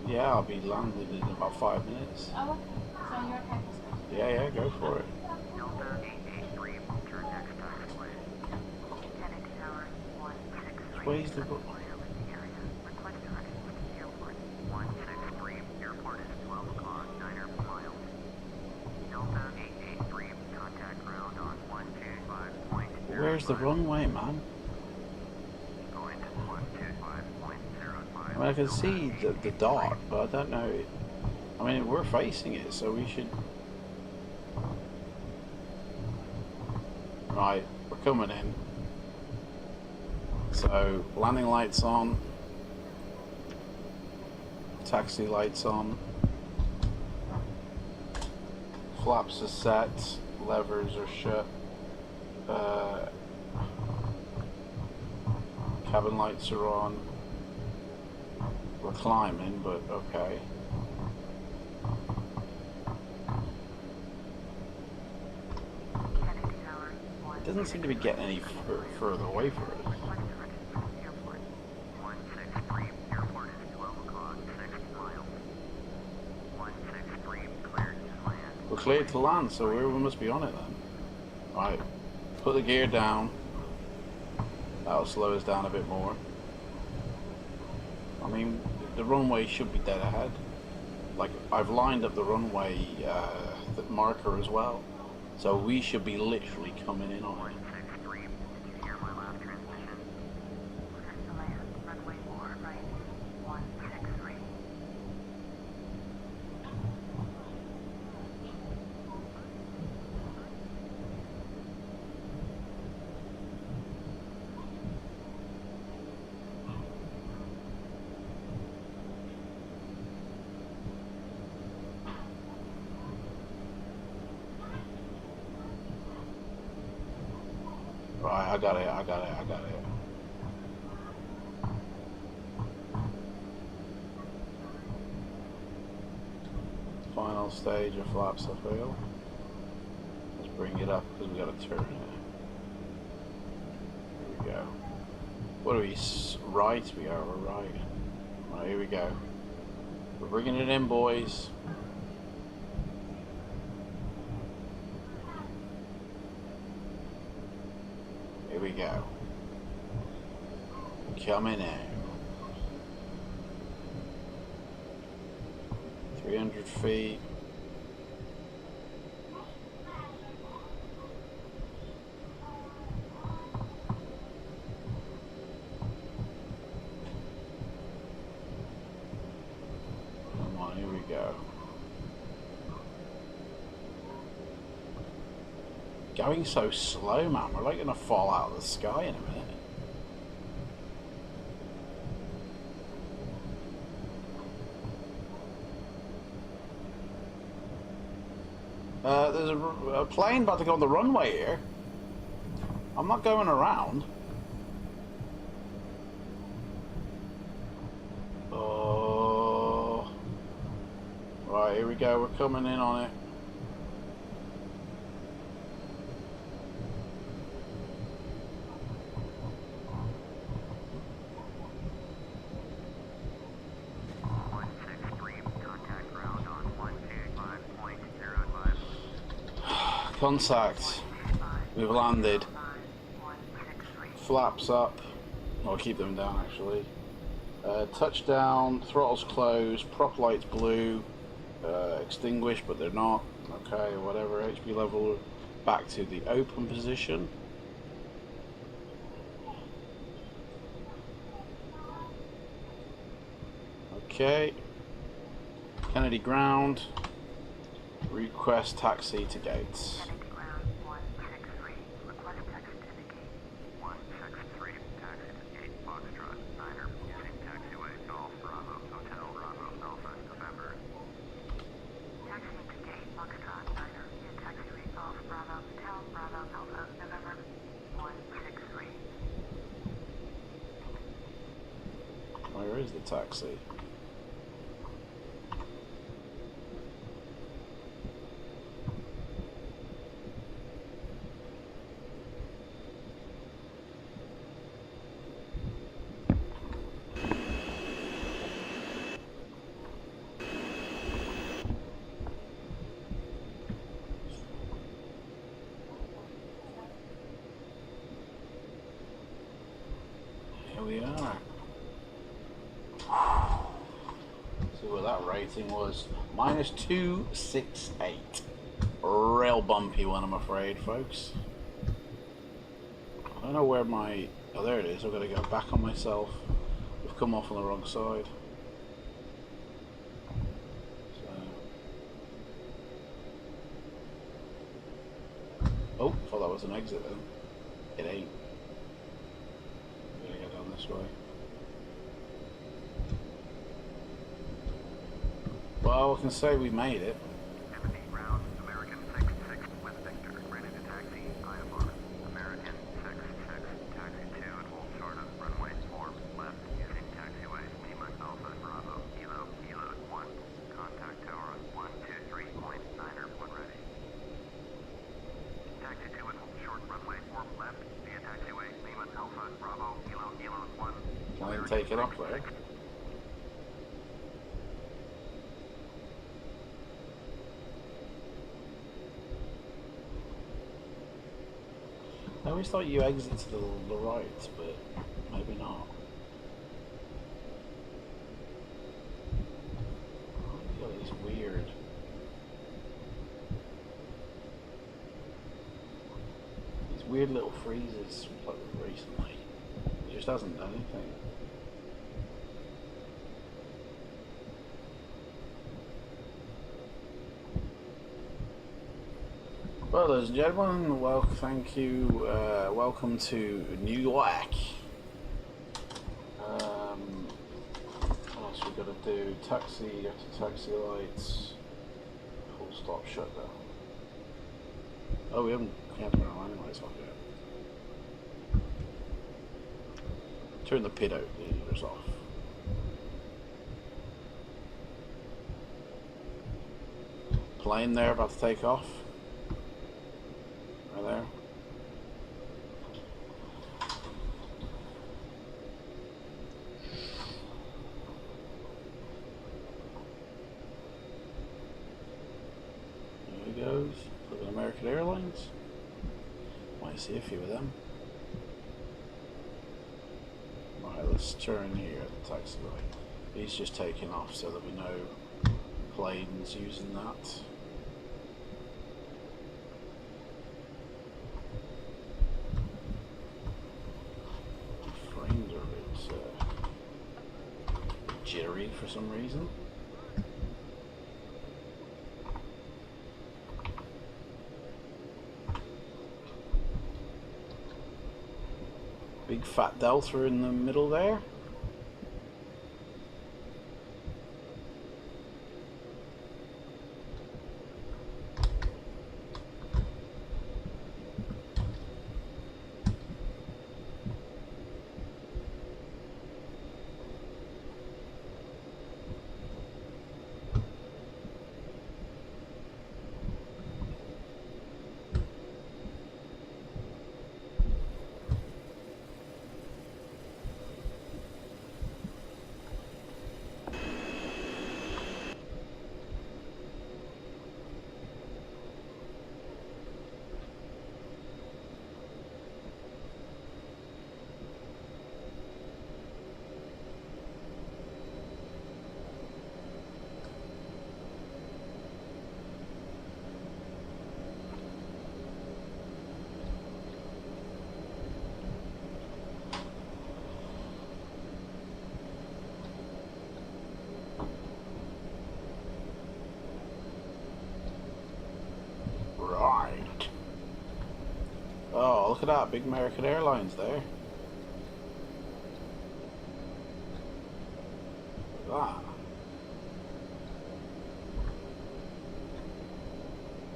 Yeah, I'll be landing in about 5 minutes. Oh, okay. So you're okay for school? Yeah, go for it. Delta 883, turn next taxiway. Kennedy Tower 163, Where's the unfamiliar with the area. Request directions to the airport. 163, airport is 12 o'clock, 9 miles. Delta 883, contact ground on 125.05. Where's the runway, man? Going to 125.05. I mean, I can see the dot, but I don't know. I mean, we're facing it, so we should. Right, we're coming in. So, landing lights on. Taxi lights on. Flaps are set. Levers are shut. Cabin lights are on. We're climbing, but okay. Kennedy Tower It doesn't seem to be getting any further away from us. request directions to the airport. 163, airport is 12 o'clock, 6 miles. cleared to land, so we must be on it then. Right, put the gear down. That'll slow us down a bit more. I mean, the runway should be dead ahead. Like, I've lined up the runway the marker as well, so we should be literally coming in on it. 163, did you hear my last transmission? Clear to land, runway 4 right, 163. Right, I got it. Final stage of flaps I feel. Let's bring it up because we got to turn it. Here we go. What are we? Right? We are. We're right. Right, here we go. We're bringing it in, boys. Here we go. Coming in. 300 feet. Come on, here we go. Going so slow, man. We're like gonna fall out of the sky in a minute. There's a plane about to go on the runway here. I'm not going around. Oh. Right, here we go. We're coming in on it. Contact. We've landed. Flaps up. I'll keep them down actually. Touchdown. Throttles closed. Prop lights blue. Extinguished, but they're not. Okay, whatever. HP level back to the open position. Okay. Kennedy ground. Request taxi to gates. Kennedy ground 163. Request taxi to the gate. 163, taxi to gate, Foxtrot, Niner, using taxiway, Golf, Bravo, Hotel, Bravo, Belfast, November. Taxi to gate, Foxtrot, Niner. Use taxiway, Golf, Bravo, Hotel, Bravo, Alpha, November. 163. Where is the taxi? We are. See what that rating was. -268. Real bumpy one, I'm afraid, folks. I don't know where my... Oh, there it is. I've got to go back on myself. We've come off on the wrong side. So... Oh, thought that was an exit then. It ain't. This way. Well, I can say we made it. 70 ground, American 66 with Victor, ready to taxi, IFR. American 66, taxi 2 and hold short of runway 4, left, using taxiway, Lima Alpha Bravo, Kilo, Kilo 1. Contact tower on 123.9er, 1 ready. Taxi 2 and hold short runway 4, left, via taxiway, Lima Alpha Bravo, Kilo, Kilo 1. Can I take it off there? I always thought you exit to the right, but maybe not. Oh, it's weird. These weird little freezes like recently. It just hasn't done anything. Well, ladies and gentlemen, thank you. Welcome to New York. What else we got to do? Taxi after taxi lights. Full stop shutdown. Oh, we haven't turned our landing lights off yet. Turn the pit out leaders off. Plane there, about to take off. Right there. There he goes. Look at American Airlines. Might see a few of them. Right, let's turn here at the taxiway. He's just taking off, so there'll be no planes using that. Frames are a bit jittery for some reason. Big fat delta in the middle there. Oh, look at that, big American Airlines there. Look at that.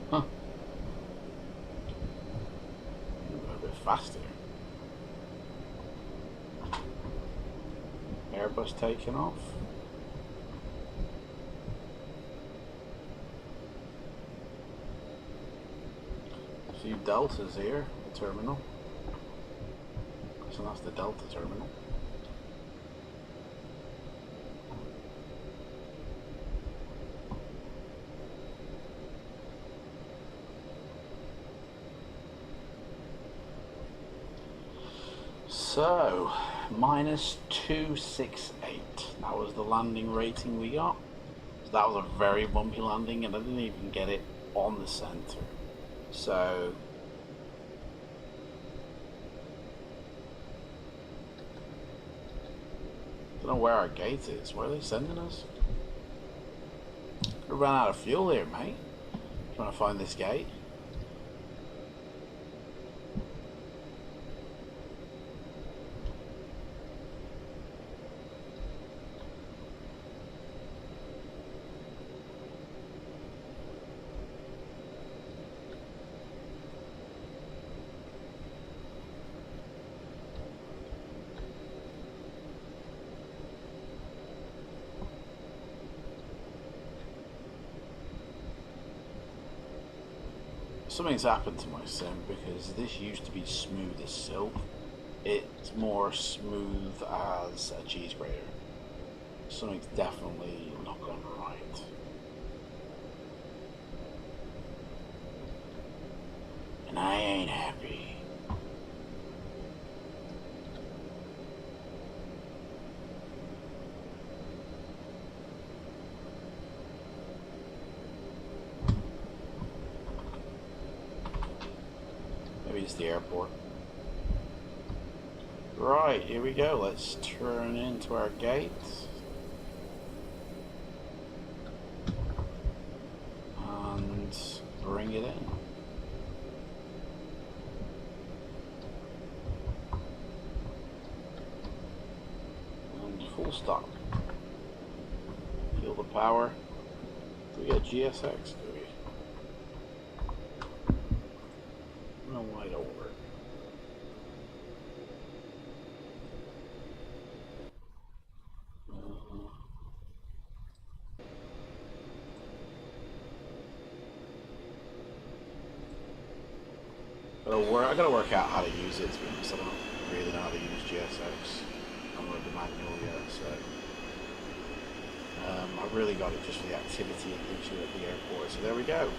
Huh. A bit faster. Airbus taking off. A few Deltas here. Terminal. So that's the Delta terminal. So, minus 268. That was the landing rating we got. So that was a very bumpy landing, and I didn't even get it on the center. So, I don't know where our gate is. Where are they sending us? We ran out of fuel here, mate. Trying to find this gate. Something's happened to my sim because this used to be smooth as silk. It's more smooth as a cheese grater. Something's definitely not gone right. And I ain't happy. use the airport. Right, here we go. Let's turn into our gate. And bring it in. And full stop. Kill the power. Do we get GSX, do we? No, why don't work. I gotta work out how to use it, to be honest. I don't really know how to use GSX. I'm not the manual yet, so I've really got it just for the activity it gives you at the airport. So there we go.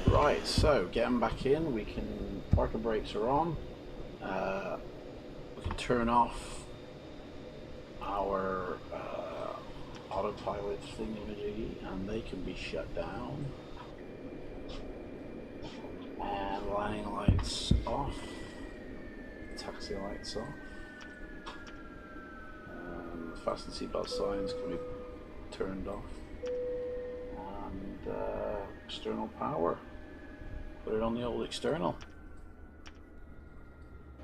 Right, so getting back in, we can parking brakes are on. We can turn off our autopilot thingamajiggy, and they can be shut down. And landing lights off, taxi lights off, fasten seatbelt signs can be turned off, and external power, put it on the old external.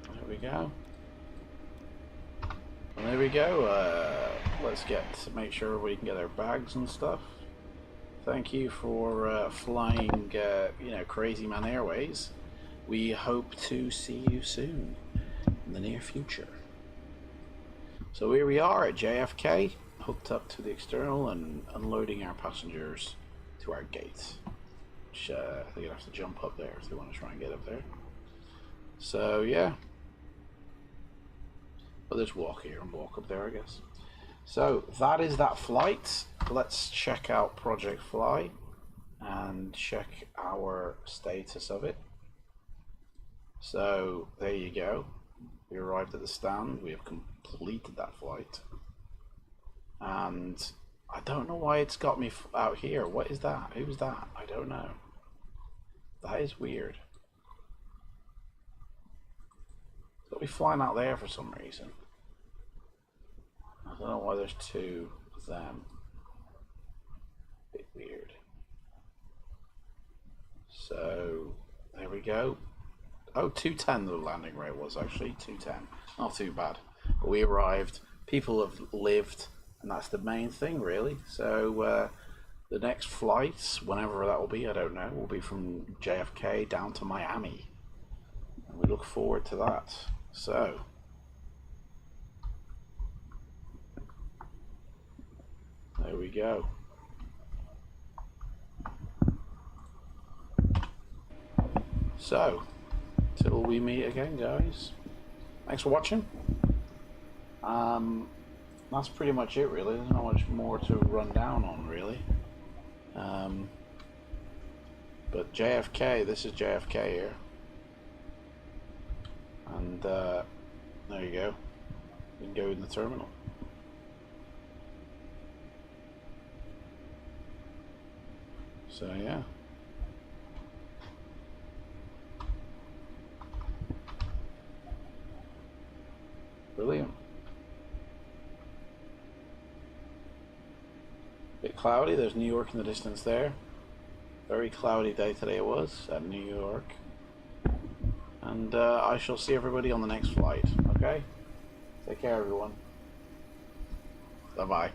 There we go. And there we go. Let's get to make sure we can get our bags and stuff. Thank you for flying, you know, Crazy Man Airways. We hope to see you soon in the near future. So here we are at JFK, hooked up to the external and unloading our passengers to our gate. Which I think you'd have to jump up there if they want to try and get up there. So yeah, we'll just walk here and walk up there, I guess. So that is that flight. Let's check out Project Fly and check our status of it. So there you go. We arrived at the stand. We have completed that flight. And I don't know why it's got me out here. What is that? Who's that? I don't know. That is weird. It's got me flying out there for some reason. I don't know why there's two of them. Bit weird. So there we go. Oh, 210 the landing rate was actually 210. Not too bad. But we arrived. People have lived, and that's the main thing, really. So the next flight, whenever that will be, I don't know, will be from JFK down to Miami, and we look forward to that. So. There we go. So, till we meet again, guys. Thanks for watching. That's pretty much it, really. There's not much more to run down on, really. But JFK, this is JFK here. And there you go. You can go in the terminal. So yeah. Brilliant. Bit cloudy, there's New York in the distance there. Very cloudy day today it was at New York. And I shall see everybody on the next flight, okay? Take care everyone. Bye bye.